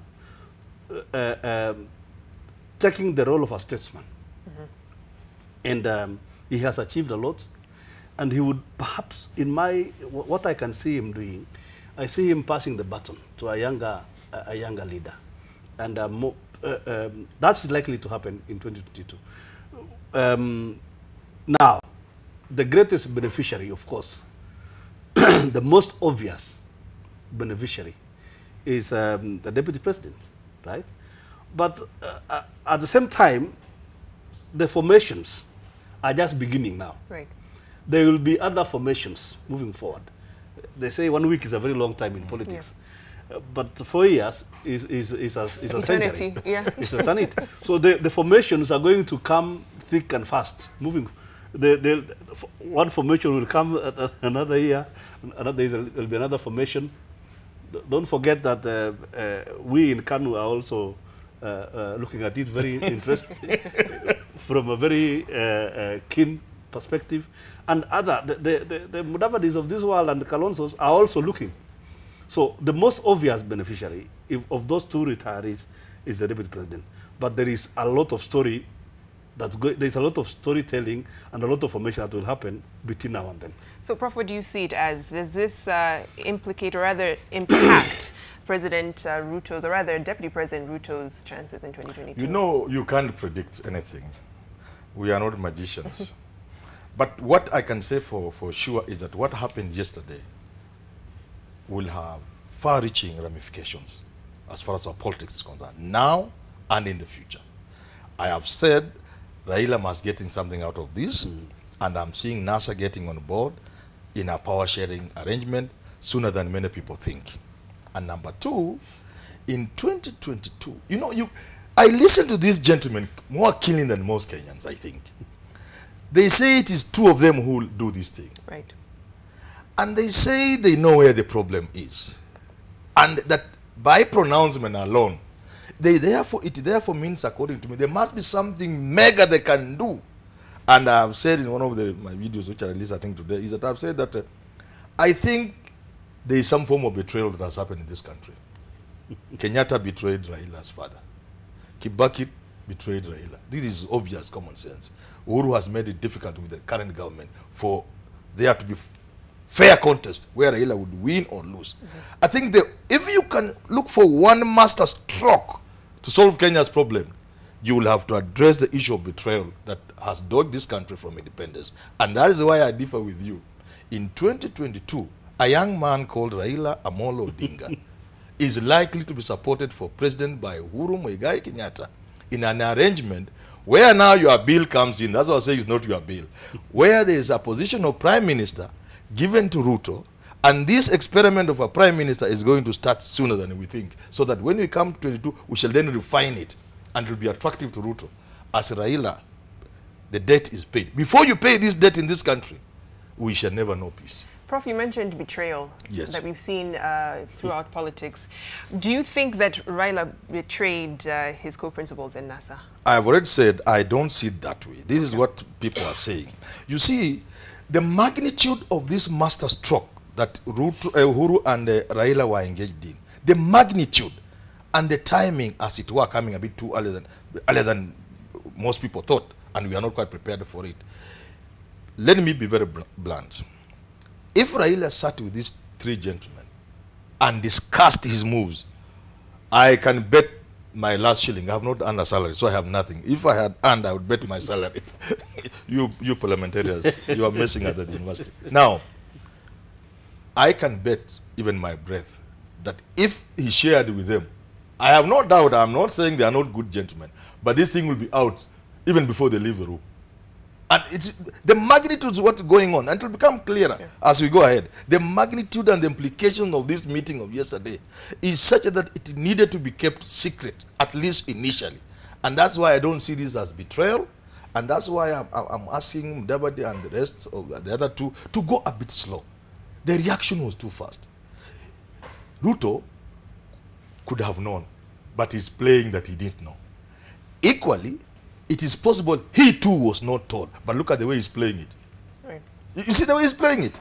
taking the role of a statesman. Mm-hmm. And he has achieved a lot, and he would perhaps, in what I can see him doing, I see him passing the baton to a younger leader. And that's likely to happen in 2022. Now, the greatest beneficiary, of course, the most obvious beneficiary is the deputy president, right? But at the same time, the formations are just beginning now. Right. There will be other formations moving forward. They say 1 week is a very long time in politics. Yeah. But 4 years is a century. Yeah. It's eternity. So the formations are going to come thick and fast. One formation will come another year, another year there will be another formation. Don't forget that we in Kanu are also looking at it very interesting from a very keen perspective, and the Mudavadis of this world and the Kalonzos are also looking. So the most obvious beneficiary of those two retirees is the deputy president. But there is a lot of story there's a lot of storytelling and a lot of formation that will happen between now and then. So, Prof, what do you see it as? Does this implicate or rather impact President Ruto's, or rather Deputy President Ruto's chances in 2022? You know, you can't predict anything. We are not magicians. But what I can say for sure is that what happened yesterday will have far-reaching ramifications as far as our politics is concerned, now and in the future. I have said Raila must get in something out of this, and I'm seeing NASA getting on board in a power-sharing arrangement sooner than many people think. And number two, in 2022, you know, I listen to these gentlemen more keenly than most Kenyans, I think. They say it is two of them who will do this thing. Right. And they say they know where the problem is. And that by pronouncement alone, it therefore means, according to me, there must be something mega they can do. And I've said in one of my videos, which I released, I think today, is that I've said that I think there is some form of betrayal that has happened in this country. Kenyatta betrayed Raila's father. Kibaki betrayed Raila. This is obvious common sense. Uhuru has made it difficult with the current government for there to be fair contest where Raila would win or lose. I think if you can look for one master stroke to solve Kenya's problem, you will have to address the issue of betrayal that has dogged this country from independence. And that is why I differ with you. In 2022, a young man called Raila Amolo Odinga is likely to be supported for president by Uhuru Muigai Kenyatta in an arrangement where now your bill comes in. That's what I say, it's not your bill. Where there is a position of prime minister given to Ruto, and this experiment of a prime minister is going to start sooner than we think, so that when we come to 22, we shall then refine it, and it will be attractive to Ruto. As Raila, the debt is paid. Before you pay this debt in this country, we shall never know peace. Prof, you mentioned betrayal that we've seen throughout politics. Do you think that Raila betrayed his co-principals in NASA? I have already said I don't see it that way. This is what people are saying. You see, the magnitude of this master stroke that Uhuru and Raila were engaged in, the magnitude and the timing, as it were, coming a bit too earlier than most people thought, and we are not quite prepared for it. Let me be very blunt. If Raila sat with these three gentlemen and discussed his moves, I can bet my last shilling. I have not earned a salary, so I have nothing. If I had earned, I would bet my salary. you parliamentarians, you are messing at the university. Now, I can bet even my breath that if he shared with them, I have no doubt, I'm not saying they are not good gentlemen, but this thing will be out even before they leave the room. And it's the magnitude of what's going on, and it will become clearer as we go ahead. The magnitude and the implication of this meeting of yesterday is such that it needed to be kept secret, at least initially. And that's why I don't see this as betrayal, and that's why I'm asking Mudavadi and the rest of the other two to go a bit slow. The reaction was too fast. Ruto could have known, but he's playing that he didn't know. Equally, it is possible he too was not told, but look at the way he's playing it. Right. You see the way he's playing it?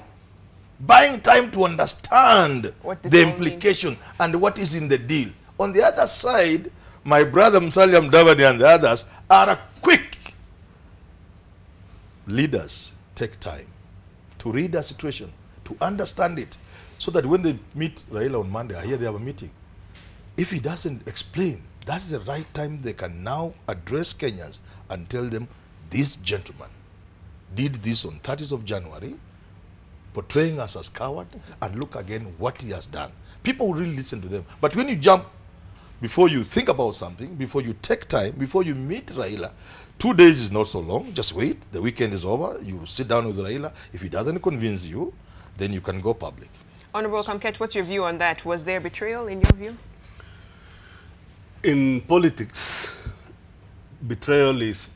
Buying time to understand the implication and what is in the deal. On the other side, my brother Musalia Mudavadi and the others are quick. Leaders take time to read the situation, to understand it, so that when they meet Raila on Monday, I hear they have a meeting. If he doesn't explain, that's the right time they can now address Kenyans and tell them, this gentleman did this on 30th of January, portraying us as coward, and look again what he has done. People will really listen to them. But when you jump, before you think about something, before you take time, before you meet Raila, 2 days is not so long. Just wait. The weekend is over. You sit down with Raila. If he doesn't convince you, then you can go public. Honorable Kamket, what's your view on that? Was there betrayal in your view? In politics, betrayal is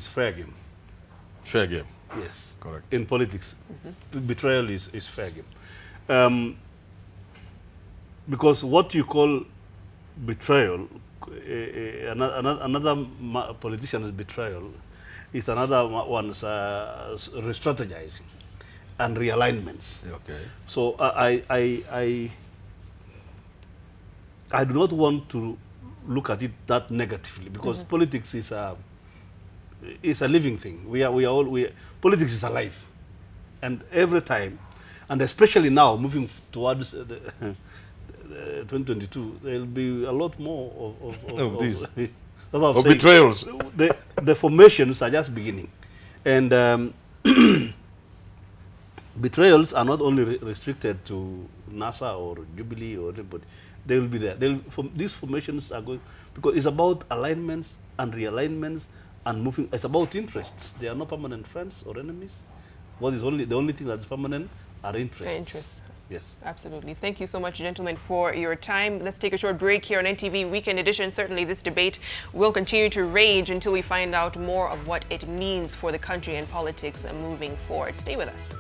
fair game. Fair game. Yes. Correct. In politics, betrayal is fair game. Because what you call betrayal, another politician's betrayal is another one's re-strategizing and realignments. Okay. So I do not want to look at it that negatively, because politics is a living thing. Politics is alive, and every time, and especially now moving towards 2022, there will be a lot more of these of betrayals. The formations are just beginning, and betrayals are not only restricted to NASA or Jubilee or anybody. They will be there. These formations are going, because it's about alignments and realignments and moving. It's about interests. They are not permanent friends or enemies. What is the only thing that's permanent are interests. Interests. Yes. Absolutely. Thank you so much, gentlemen, for your time. Let's take a short break here on NTV Weekend Edition. Certainly this debate will continue to rage until we find out more of what it means for the country and politics moving forward. Stay with us.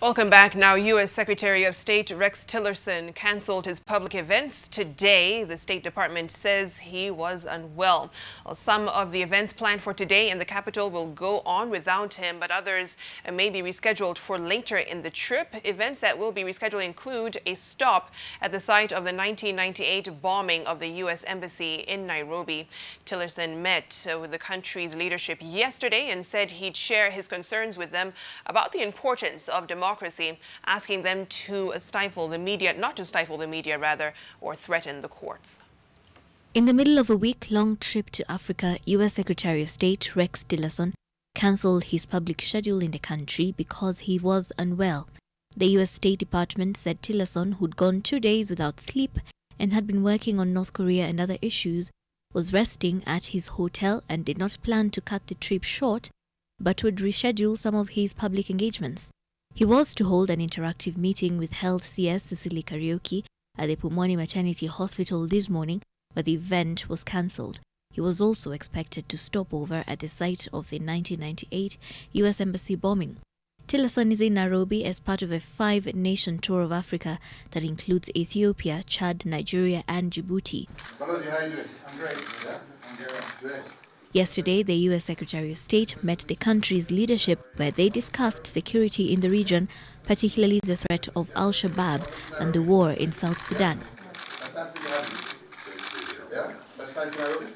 Welcome back. Now, U.S. Secretary of State Rex Tillerson canceled his public events today. The State Department says he was unwell. Well, some of the events planned for today in the capital will go on without him, but others may be rescheduled for later in the trip. Events that will be rescheduled include a stop at the site of the 1998 bombing of the U.S. Embassy in Nairobi. Tillerson met with the country's leadership yesterday and said he'd share his concerns with them about the importance of democracy, asking them to stifle the media, not to stifle the media rather, or threaten the courts. In the middle of a week-long trip to Africa, U.S. Secretary of State Rex Tillerson cancelled his public schedule in the country because he was unwell. The U.S. State Department said Tillerson, who'd gone 2 days without sleep and had been working on North Korea and other issues, was resting at his hotel and did not plan to cut the trip short, but would reschedule some of his public engagements. He was to hold an interactive meeting with Health CS Cecily Kariuki at the Pumwani Maternity Hospital this morning, but the event was cancelled. He was also expected to stop over at the site of the 1998 U.S. Embassy bombing. Tillerson is in Nairobi as part of a 5-nation tour of Africa that includes Ethiopia, Chad, Nigeria and Djibouti. Balaji, how are you doing? I'm great. Yeah? I'm great. Yesterday, the U.S. Secretary of State met the country's leadership where they discussed security in the region, particularly the threat of Al-Shabaab and the war in South Sudan. Fantastic to have you. Yeah? First time to Nairobi?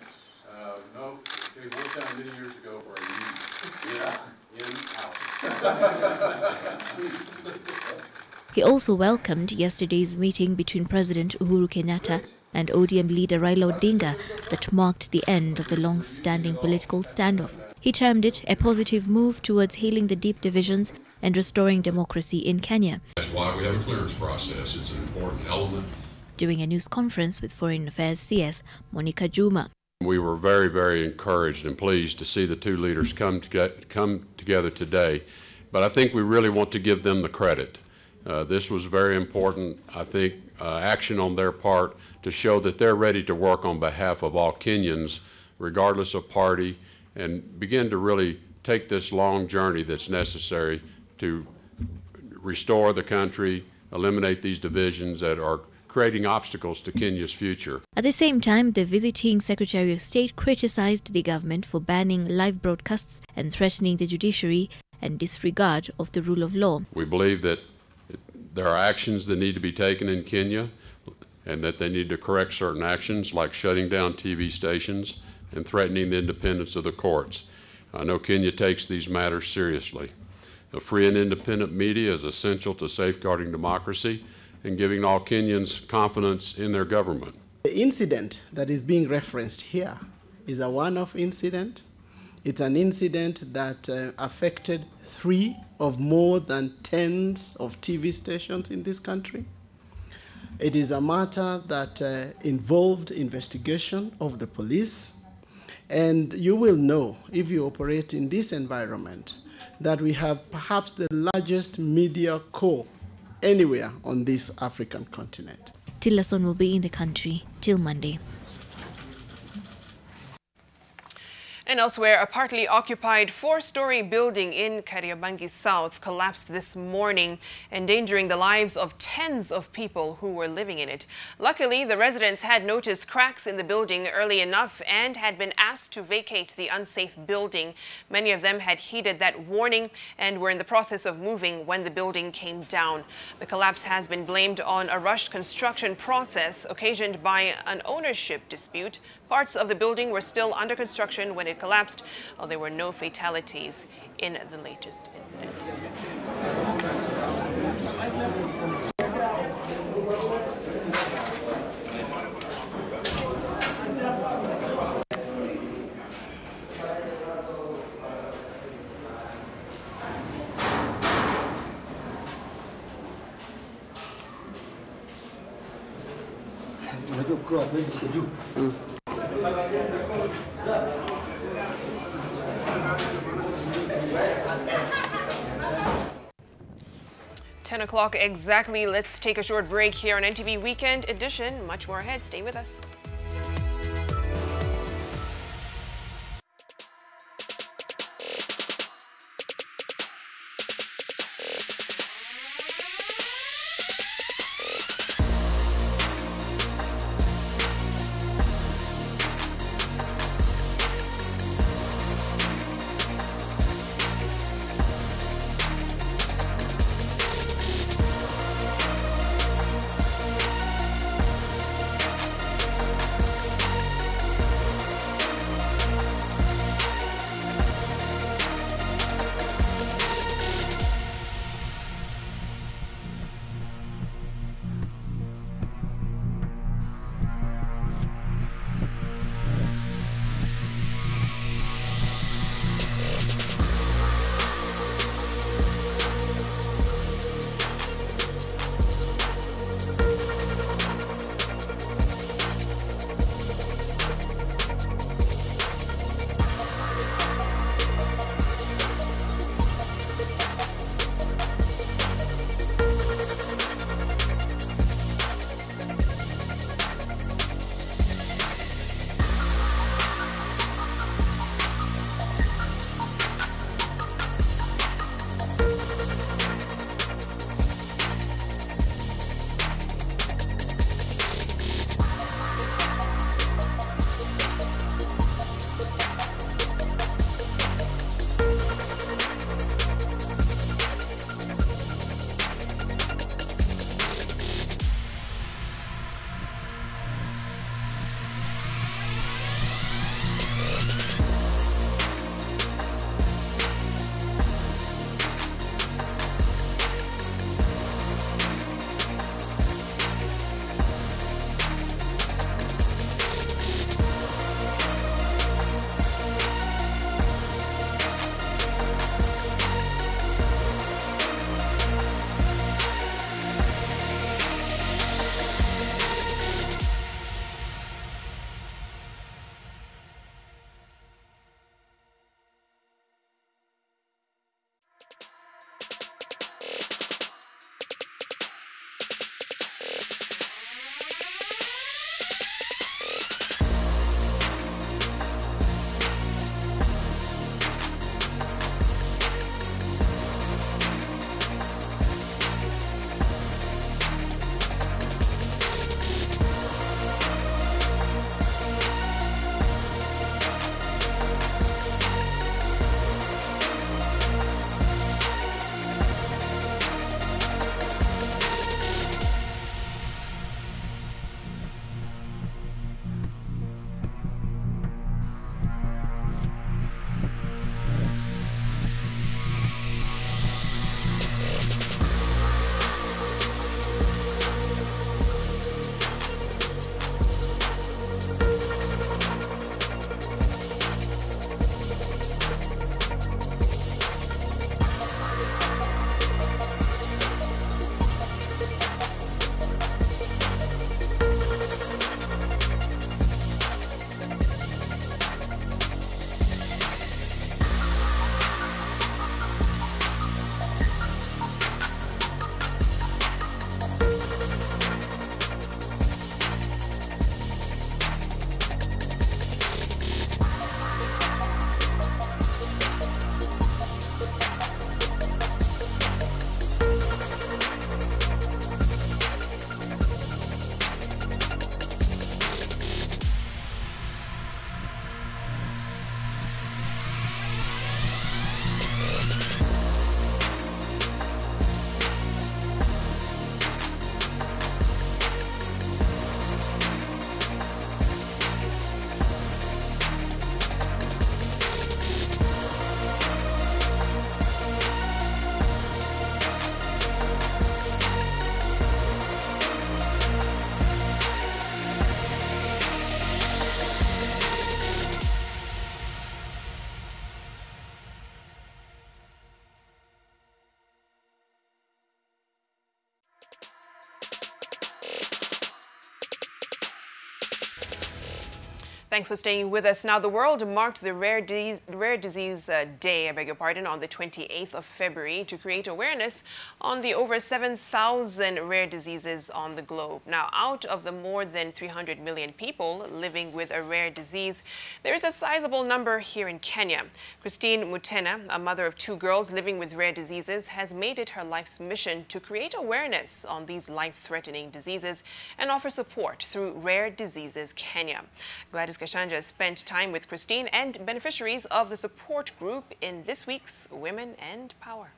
No. Okay, one time many years ago for a meeting. Yeah. He also welcomed yesterday's meeting between President Uhuru Kenyatta and ODM leader Raila Odinga that marked the end of the long-standing political standoff. He termed it a positive move towards healing the deep divisions and restoring democracy in Kenya. That's why we have a clearance process. It's an important element. During a news conference with Foreign Affairs CS, Monica Juma. We were very, very encouraged and pleased to see the two leaders come together today, but I think we really want to give them the credit. This was very important, I think, action on their part to show that they're ready to work on behalf of all Kenyans, regardless of party, and begin to really take this long journey that's necessary to restore the country, eliminate these divisions that are creating obstacles to Kenya's future. At the same time, the visiting Secretary of State criticized the government for banning live broadcasts and threatening the judiciary and disregard of the rule of law. We believe that there are actions that need to be taken in Kenya and that they need to correct certain actions like shutting down TV stations and threatening the independence of the courts. I know Kenya takes these matters seriously. A free and independent media is essential to safeguarding democracy and giving all Kenyans confidence in their government. The incident that is being referenced here is a one-off incident. It's an incident that affected 3 of more than tens of TV stations in this country. It is a matter that involved investigation of the police. And you will know, if you operate in this environment, that we have perhaps the largest media corps anywhere on this African continent. Tillerson will be in the country till Monday. And elsewhere, a partly occupied 4-story building in Kariobangi South collapsed this morning, endangering the lives of tens of people who were living in it. Luckily, the residents had noticed cracks in the building early enough and had been asked to vacate the unsafe building. Many of them had heeded that warning and were in the process of moving when the building came down. The collapse has been blamed on a rushed construction process occasioned by an ownership dispute. Parts of the building were still under construction when it collapsed. Well, there were no fatalities in the latest incident. 10 o'clock exactly. Let's take a short break here on NTV Weekend Edition. Much more ahead. Stay with us. Thanks for staying with us. Now, the world marked the Rare Disease Day, on the 28th of February to create awareness on the over 7,000 rare diseases on the globe. Now, out of the more than 300 million people living with a rare disease, there is a sizable number here in Kenya. Christine Mutena, a mother of 2 girls living with rare diseases, has made it her life's mission to create awareness on these life-threatening diseases and offer support through Rare Diseases Kenya. Gladys Kashanja spent time with Christine and beneficiaries of the support group in this week's Women and Power.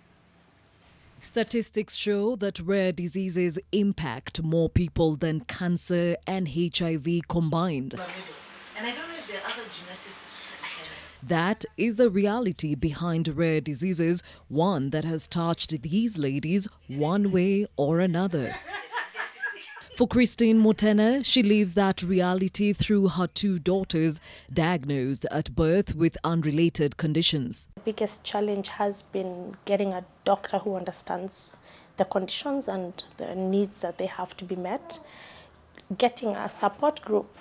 Statistics show that rare diseases impact more people than cancer and HIV combined. And I don't know if there are other geneticists. That is the reality behind rare diseases, one that has touched these ladies one way or another. For Christine Mutena, she lives that reality through her 2 daughters diagnosed at birth with unrelated conditions. The biggest challenge has been getting a doctor who understands the conditions and the needs that they have to be met, getting a support group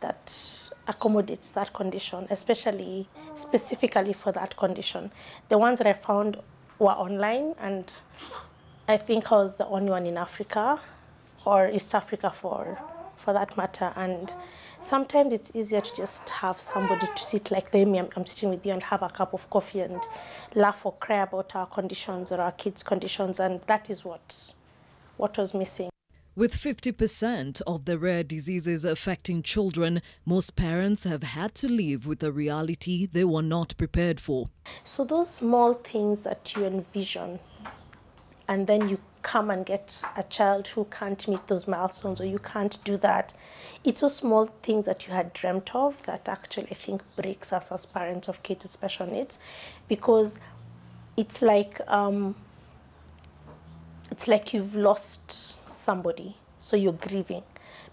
that accommodates that condition, specifically for that condition. The ones that I found were online, and I think I was the only one in Africa, or East Africa for that matter. And sometimes it's easier to just have somebody to sit like them. I'm sitting with you and have a cup of coffee and laugh or cry about our conditions or our kids' conditions, and that is what was missing. With 50% of the rare diseases affecting children, most parents have had to live with a reality they were not prepared for. So those small things that you envision, and then you come and get a child who can't meet those milestones, or you can't do that. It's those small things that you had dreamt of that actually, I think, breaks us as parents of kids with special needs, because it's like you've lost somebody, so you're grieving,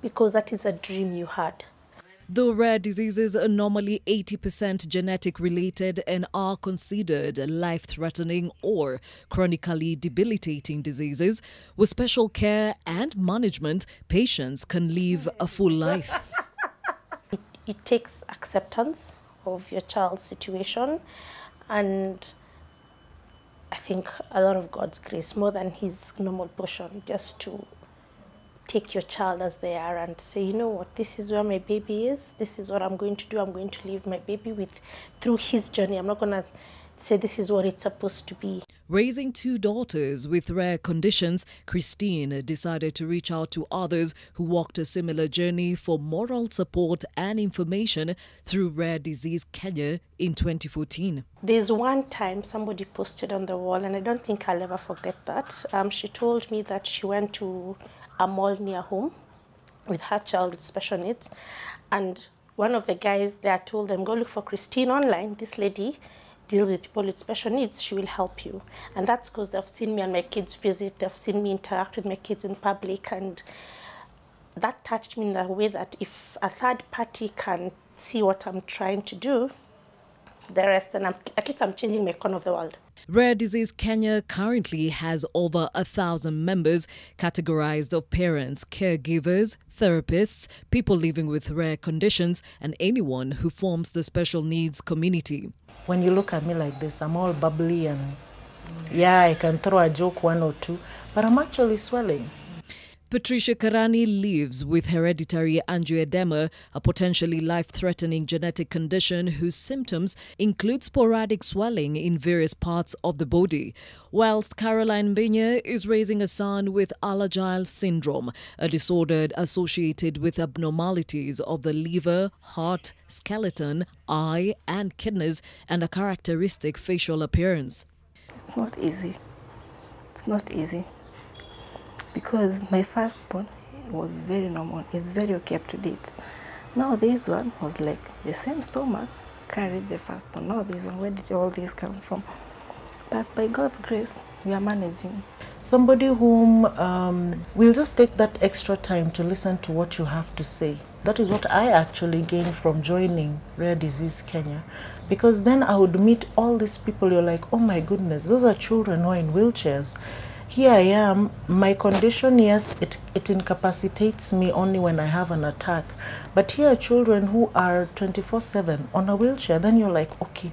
because that is a dream you had. Though rare diseases are normally 80% genetic related and are considered life-threatening or chronically debilitating diseases, with special care and management, patients can live a full life. It takes acceptance of your child's situation, and I think a lot of God's grace, more than his normal portion, just to take your child as they are and say, you know what, this is where my baby is, this is what I'm going to do. I'm going to leave my baby through his journey. I'm not going to say this is what it's supposed to be. Raising 2 daughters with rare conditions, Christine decided to reach out to others who walked a similar journey for moral support and information through Rare Disease Kenya in 2014. There's one time somebody posted on the wall, and I don't think I'll ever forget that. She told me that she went to a mall near home with her child with special needs, and one of the guys there told them, go look for Christine online. This lady deals with people with special needs. She will help you. And that's because they've seen me and my kids visit. They've seen me interact with my kids in public, and that touched me in the way that if a third party can see what I'm trying to do, the rest, and at least I'm changing my corner of the world. Rare Disease Kenya currently has over 1,000 members categorized of parents, caregivers, therapists, people living with rare conditions, and anyone who forms the special needs community. When you look at me like this, I'm all bubbly and yeah, I can throw a joke 1 or 2, but I'm actually swelling. Patricia Karani lives with hereditary angioedema, a potentially life-threatening genetic condition whose symptoms include sporadic swelling in various parts of the body, whilst Caroline Binya is raising a son with Alagille syndrome, a disorder associated with abnormalities of the liver, heart, skeleton, eye and kidneys, and a characteristic facial appearance. It's not easy. It's not easy. Because my firstborn was very normal, he's very okay up to date. Now this one was like the same stomach carried the firstborn. Now this one, where did all this come from? But by God's grace, we are managing. Somebody whom will just take that extra time to listen to what you have to say. That is what I actually gained from joining Rare Disease Kenya. Because then I would meet all these people, you're like, oh my goodness, those are children who are in wheelchairs. Here I am, my condition, yes, it incapacitates me only when I have an attack. But here are children who are 24/7 on a wheelchair. Then you're like, okay,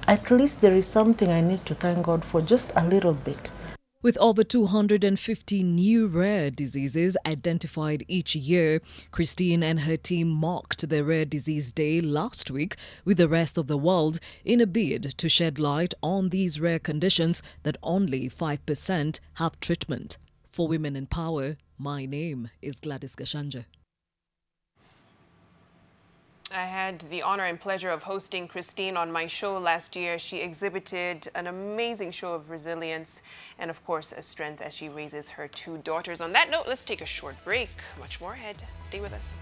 at least there is something I need to thank God for, just a little bit. With over 250 new rare diseases identified each year, Christine and her team marked the Rare Disease Day last week with the rest of the world in a bid to shed light on these rare conditions that only 5% have treatment. For Women in Power, my name is Gladys Gashanja. I had the honor and pleasure of hosting Christine on my show last year. She exhibited an amazing show of resilience and, of course, a strength as she raises her 2 daughters. On that note, let's take a short break. Much more ahead. Stay with us.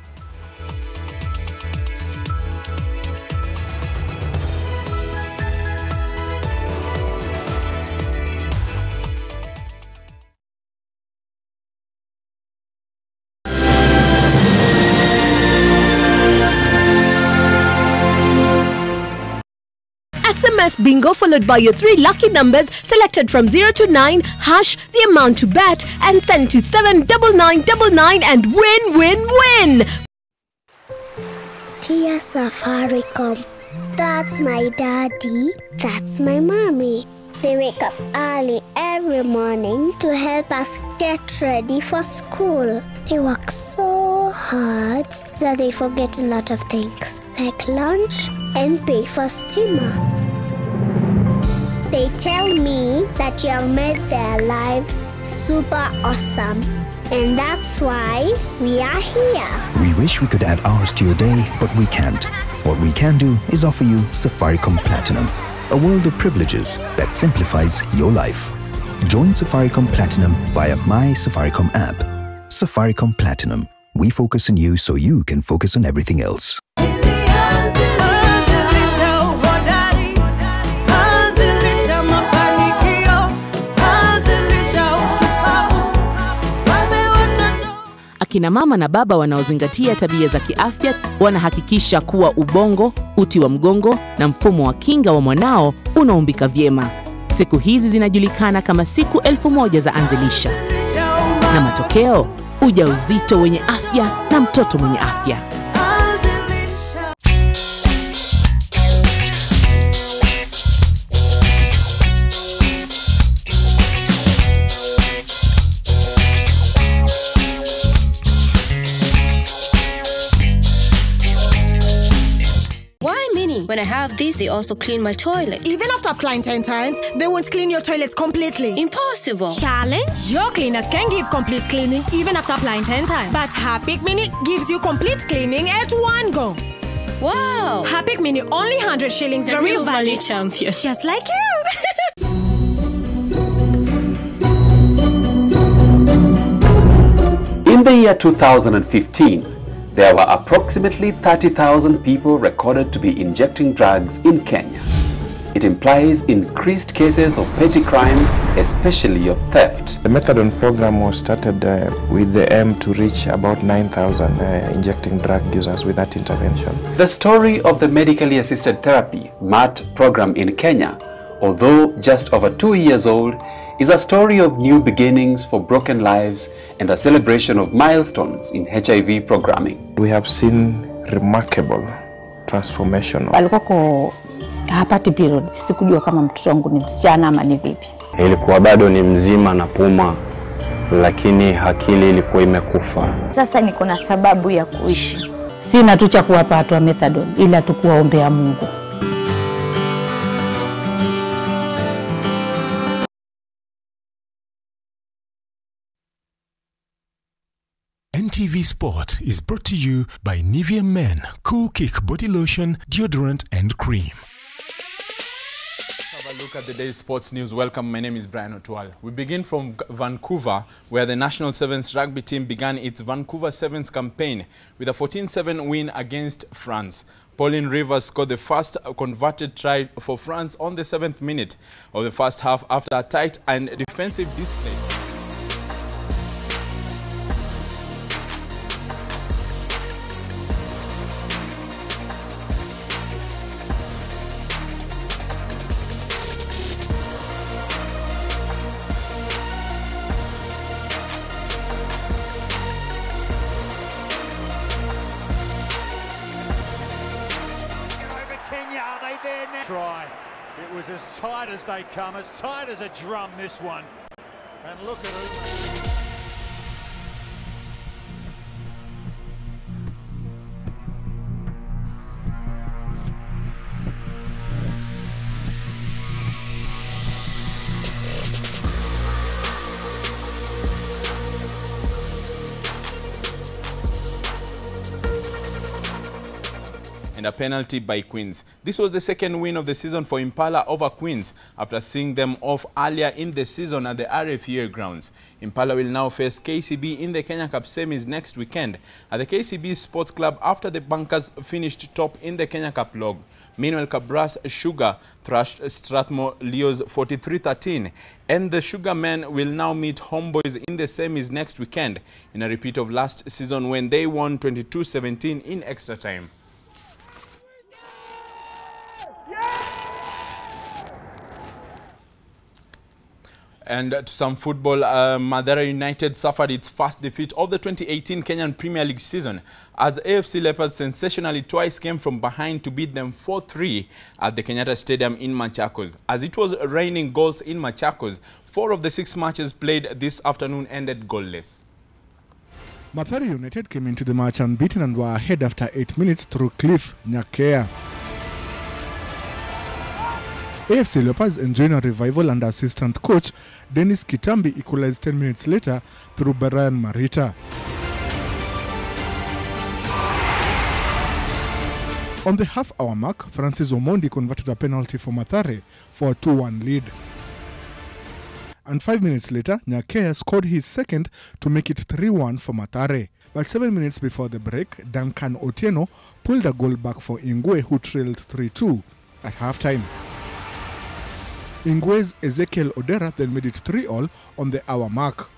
SMS bingo followed by your 3 lucky numbers selected from 0 to 9, hash the amount to bet and send to 79999 and win. Dear Safaricom, that's my daddy, that's my mommy. They wake up early every morning to help us get ready for school. They work so hard that they forget a lot of things, like lunch and pay for steamer. They tell me that you have made their lives super awesome, and that's why we are here. We wish we could add hours to your day, but we can't. What we can do is offer you Safaricom Platinum, a world of privileges that simplifies your life. Join Safaricom Platinum via My Safaricom app. Safaricom Platinum. We focus on you so you can focus on everything else. Akina mama na baba wanaozingatia tabia za kiafya wanahakikisha kuwa ubongo, uti wa mgongo na mfumo wa kinga wa mwanao unaumbika vyema. Siku hizi zinajulikana kama siku 1000 za anzilisha. Na matokeo, ujauzito wenye afya na mtoto mwenye afya. When I have this, they also clean my toilet. Even after applying 10 times, they won't clean your toilet completely. Impossible. Challenge? Your cleaners can give complete cleaning even after applying 10 times. But Harpic Mini gives you complete cleaning at one go. Wow. Harpic Mini, only 100 shillings. The real value champion. Just like you. In the year 2015, there were approximately 30,000 people recorded to be injecting drugs in Kenya. It implies increased cases of petty crime, especially of theft. The methadone program was started with the aim to reach about 9,000 injecting drug users with that intervention. The story of the medically assisted therapy MAT program in Kenya, although just over 2 years old, is a story of new beginnings for broken lives and a celebration of milestones in HIV programming. We have seen remarkable transformation. Alikuwa hapati period. Sisi kujua kama mtoto wangu ni msichana ama ni vipi. Ilikuwa bado ni mzima na puma, lakini akili ilikuwa imekufa. Sasa niko na sababu ya kuishi. Sina tu cha kuwapa watu wa methadone ila tu kuwaombea Mungu. NTV Sport is brought to you by Nivea Men, Cool Kick Body Lotion, Deodorant and Cream. Have a look at the day's sports news. Welcome, my name is Brian Otwal. We begin from Vancouver, where the national sevens rugby team began its Vancouver Sevens campaign with a 14-7 win against France. Pauline Rivers scored the first converted try for France on the 7th minute of the first half after a tight and defensive display. Are they there now? Try. It was as tight as they come, as tight as a drum, this one. And look at who... And a penalty by Queens. This was the second win of the season for Impala over Queens after seeing them off earlier in the season at the RFUA grounds. Impala will now face KCB in the Kenya Cup semis next weekend at the KCB Sports Club after the Bankers finished top in the Kenya Cup log. Meanwhile, Cabras Sugar thrashed Strathmore Leos 43-13, and the Sugar Men will now meet Homeboys in the semis next weekend in a repeat of last season when they won 22-17 in extra time. And to some football, Mathare United suffered its first defeat of the 2018 Kenyan Premier League season as AFC Leopards sensationally twice came from behind to beat them 4-3 at the Kenyatta Stadium in Machakos. As it was raining goals in Machakos, 4 of the 6 matches played this afternoon ended goalless. Mathare United came into the match unbeaten and were ahead after 8 minutes through Cliff Nyakea. AFC Leopards enjoying a revival under assistant coach Dennis Kitambi equalized 10 minutes later through Brian Marita. On the half-hour mark, Francis Omondi converted a penalty for Mathare for a 2-1 lead. And 5 minutes later, Nyakea scored his second to make it 3-1 for Mathare. But 7 minutes before the break, Duncan Otieno pulled a goal back for Ingwe, who trailed 3-2 at halftime. Ingwe's Ezekiel Odera then made it 3-all on the hour mark.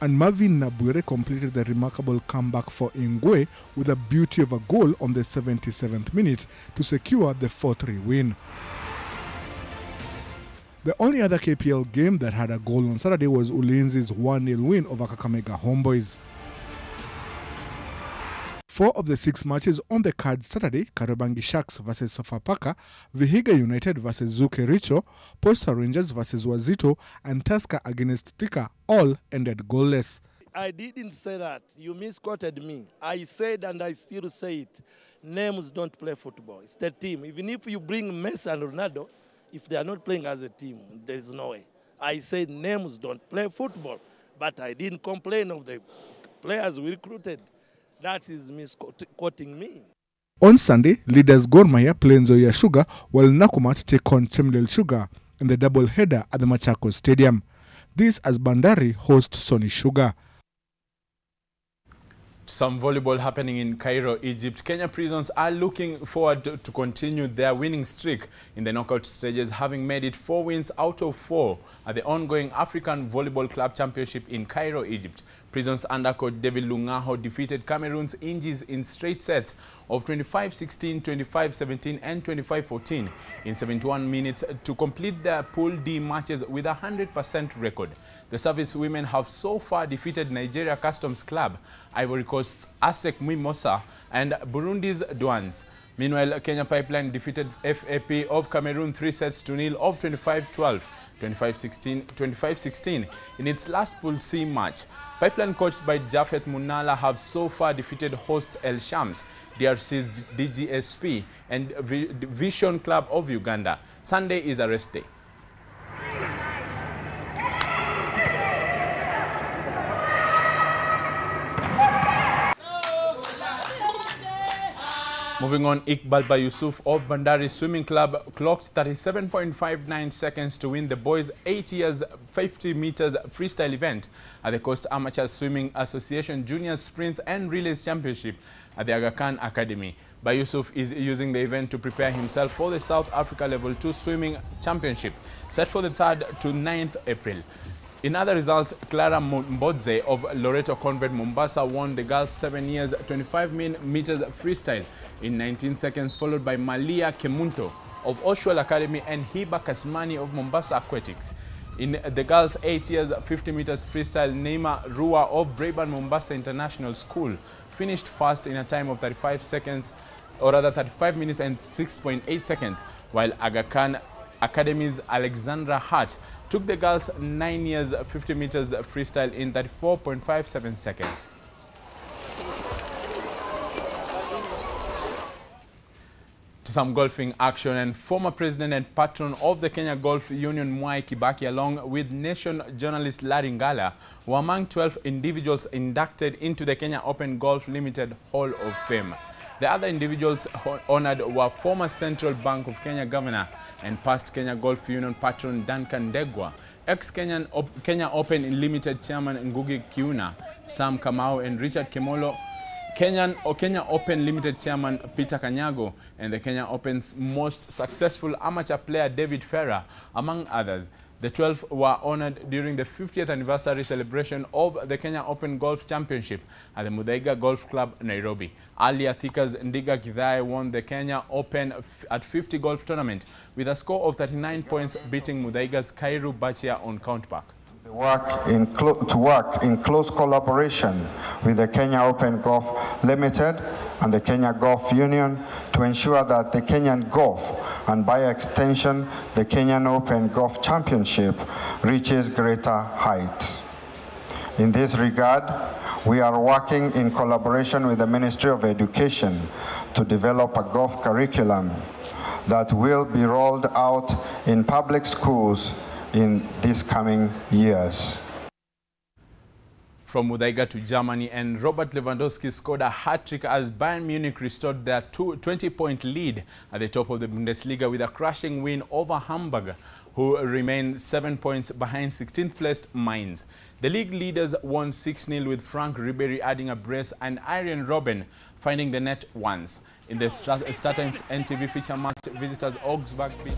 And Marvin Nabwire completed the remarkable comeback for Ingwe with a beauty of a goal on the 77th minute to secure the 4-3 win. The only other KPL game that had a goal on Saturday was Ulinzi's 1-0 win over Kakamega Homeboys. 4 of the 6 matches on the card Saturday, Kariobangi Sharks versus Sofapaka, Vihiga United versus Zuke Richo, Posta Rangers versus Wazito, and Tusker against Thika all ended goalless. I didn't say that. You misquoted me. I said, and I still say it, names don't play football. It's the team. Even if you bring Messi and Ronaldo, if they are not playing as a team, there is no way. I said names don't play football, but I didn't complain of the players we recruited. That is misquoting me. On Sunday, leaders Gor Mahia play Nzoia Sugar while Nakumatt take on Chemdel Sugar in the double header at the Machakos Stadium. This as Bandari host Sony Sugar. Some volleyball happening in Cairo, Egypt. Kenya Prisons are looking forward to continue their winning streak in the knockout stages, having made it 4 wins out of 4 at the ongoing African Volleyball Club Championship in Cairo, Egypt. Prisons under coach David Lungaho defeated Cameroon's Ingis in straight sets of 25-16, 25-17 and 25-14 in 71 minutes to complete their Pool D matches with a 100% record. The service women have so far defeated Nigeria Customs Club, Ivory Coast's ASEC Mimosa and Burundi's Douanes. Meanwhile, Kenya Pipeline defeated FAP of Cameroon 3-0 of 25-12, 25-16, 25-16 in its last Pool C match. Pipeline coached by Jafet Munala have so far defeated hosts El Shams, DRC's DGSP and Vision Club of Uganda. Sunday is a rest day. Moving on, Iqbal Bayusuf of Bandari Swimming Club clocked 37.59 seconds to win the boys' 8 years 50 meters freestyle event at the Coast Amateur Swimming Association Junior Sprints and Relays Championship at the Aga Khan Academy. Bayusuf is using the event to prepare himself for the South Africa Level 2 Swimming Championship set for the 3rd to 9th April. In other results, Clara Mbodze of Loreto Convent Mombasa won the girls' 7 years 25 meters freestyle in 19 seconds, followed by Malia Kemunto of Oshwell Academy and Hiba Kasmani of Mombasa Aquatics. In the girls' 8 years 50 meters freestyle, Neema Rua of Braeburn Mombasa International School finished first in a time of 35 minutes and 6.8 seconds, while Aga Khan Academy's Alexandra Hart took the girls' 9 years 50 meters freestyle in 34.57 seconds. To some golfing action, and former president and patron of the Kenya Golf Union Mwai Kibaki, along with Nation journalist Larry Ngala, were among 12 individuals inducted into the Kenya Open Golf Limited Hall of Fame. The other individuals honored were former Central Bank of Kenya governor and past Kenya Golf Union patron Duncan Degwa, ex-Kenya Open Limited chairman Ngugi Kiuna, Sam Kamau, and Richard Kemolo, Kenya Open Limited chairman Peter Kanyago, and the Kenya Open's most successful amateur player David Ferrer, among others. The 12 were honored during the 50th anniversary celebration of the Kenya Open Golf Championship at the Muthaiga Golf Club, Nairobi. Earlier, Thika's Ndiga Githai won the Kenya Open at 50 golf tournament with a score of 39 points, beating Muthaiga's Kairu Bachia on Count Park. To work in close collaboration with the Kenya Open Golf Limited and the Kenya Golf Union to ensure that the Kenyan Golf, and by extension the Kenyan Open Golf Championship, reaches greater heights. In this regard, we are working in collaboration with the Ministry of Education to develop a golf curriculum that will be rolled out in public schools in these coming years. From Muthaiga to Germany, and Robert Lewandowski scored a hat-trick as Bayern Munich restored their 20-point lead at the top of the Bundesliga with a crushing win over Hamburg, who remain 7 points behind 16th placed Mainz. The league leaders won 6-0 with Frank Ribéry adding a brace and Arjen Robben finding the net once. In the StarTimes NTV feature match, visitors Augsburg beat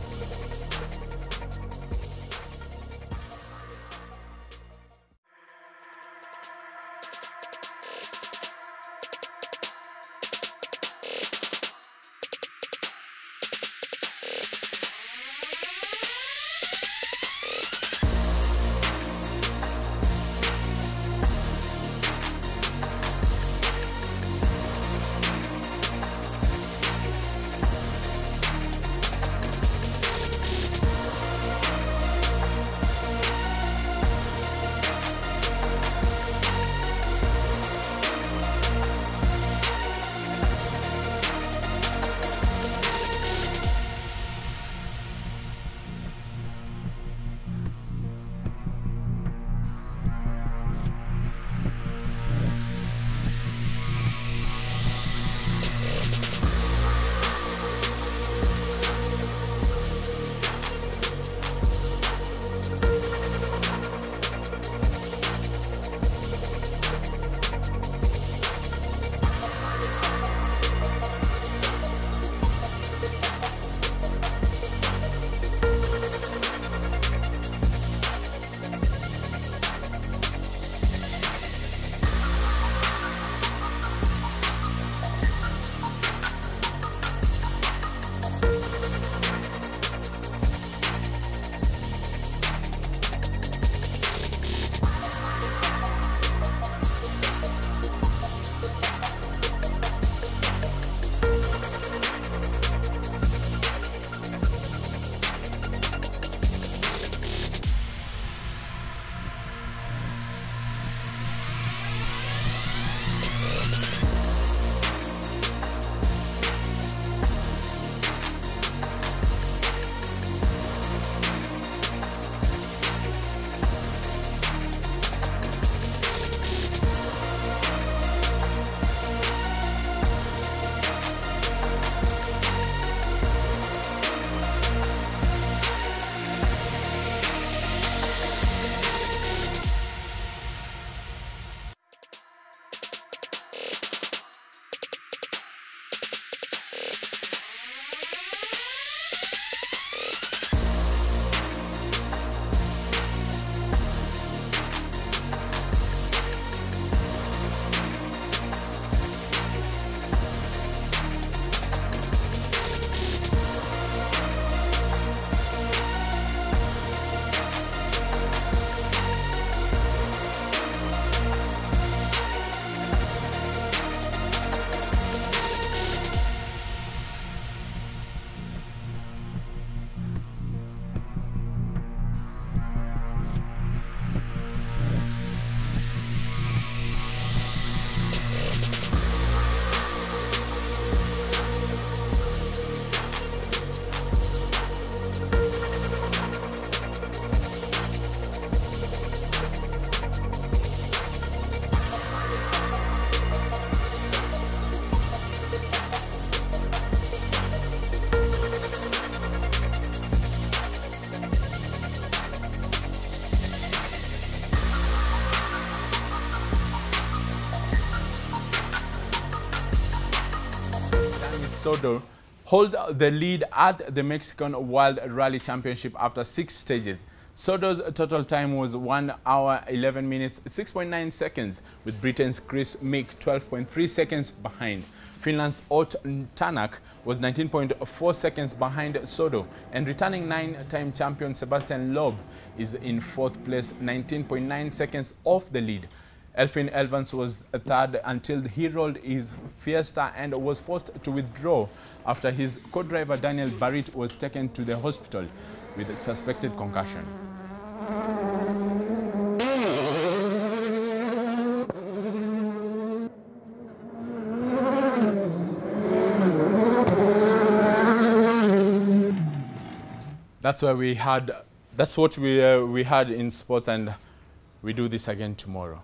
Soto hold the lead at the Mexican World Rally Championship after 6 stages. Soto's total time was 1 hour 11 minutes 6.9 seconds, with Britain's Chris Mick 12.3 seconds behind. Finland's Ott Tanak was 19.4 seconds behind Soto, and returning 9-time champion Sebastian Loeb is in 4th place, 19.9 seconds off the lead. Elfyn Evans was third until he rolled his Fiesta and was forced to withdraw after his co-driver Daniel Barrett was taken to the hospital with a suspected concussion. That's what we had in sports, and we do this again tomorrow.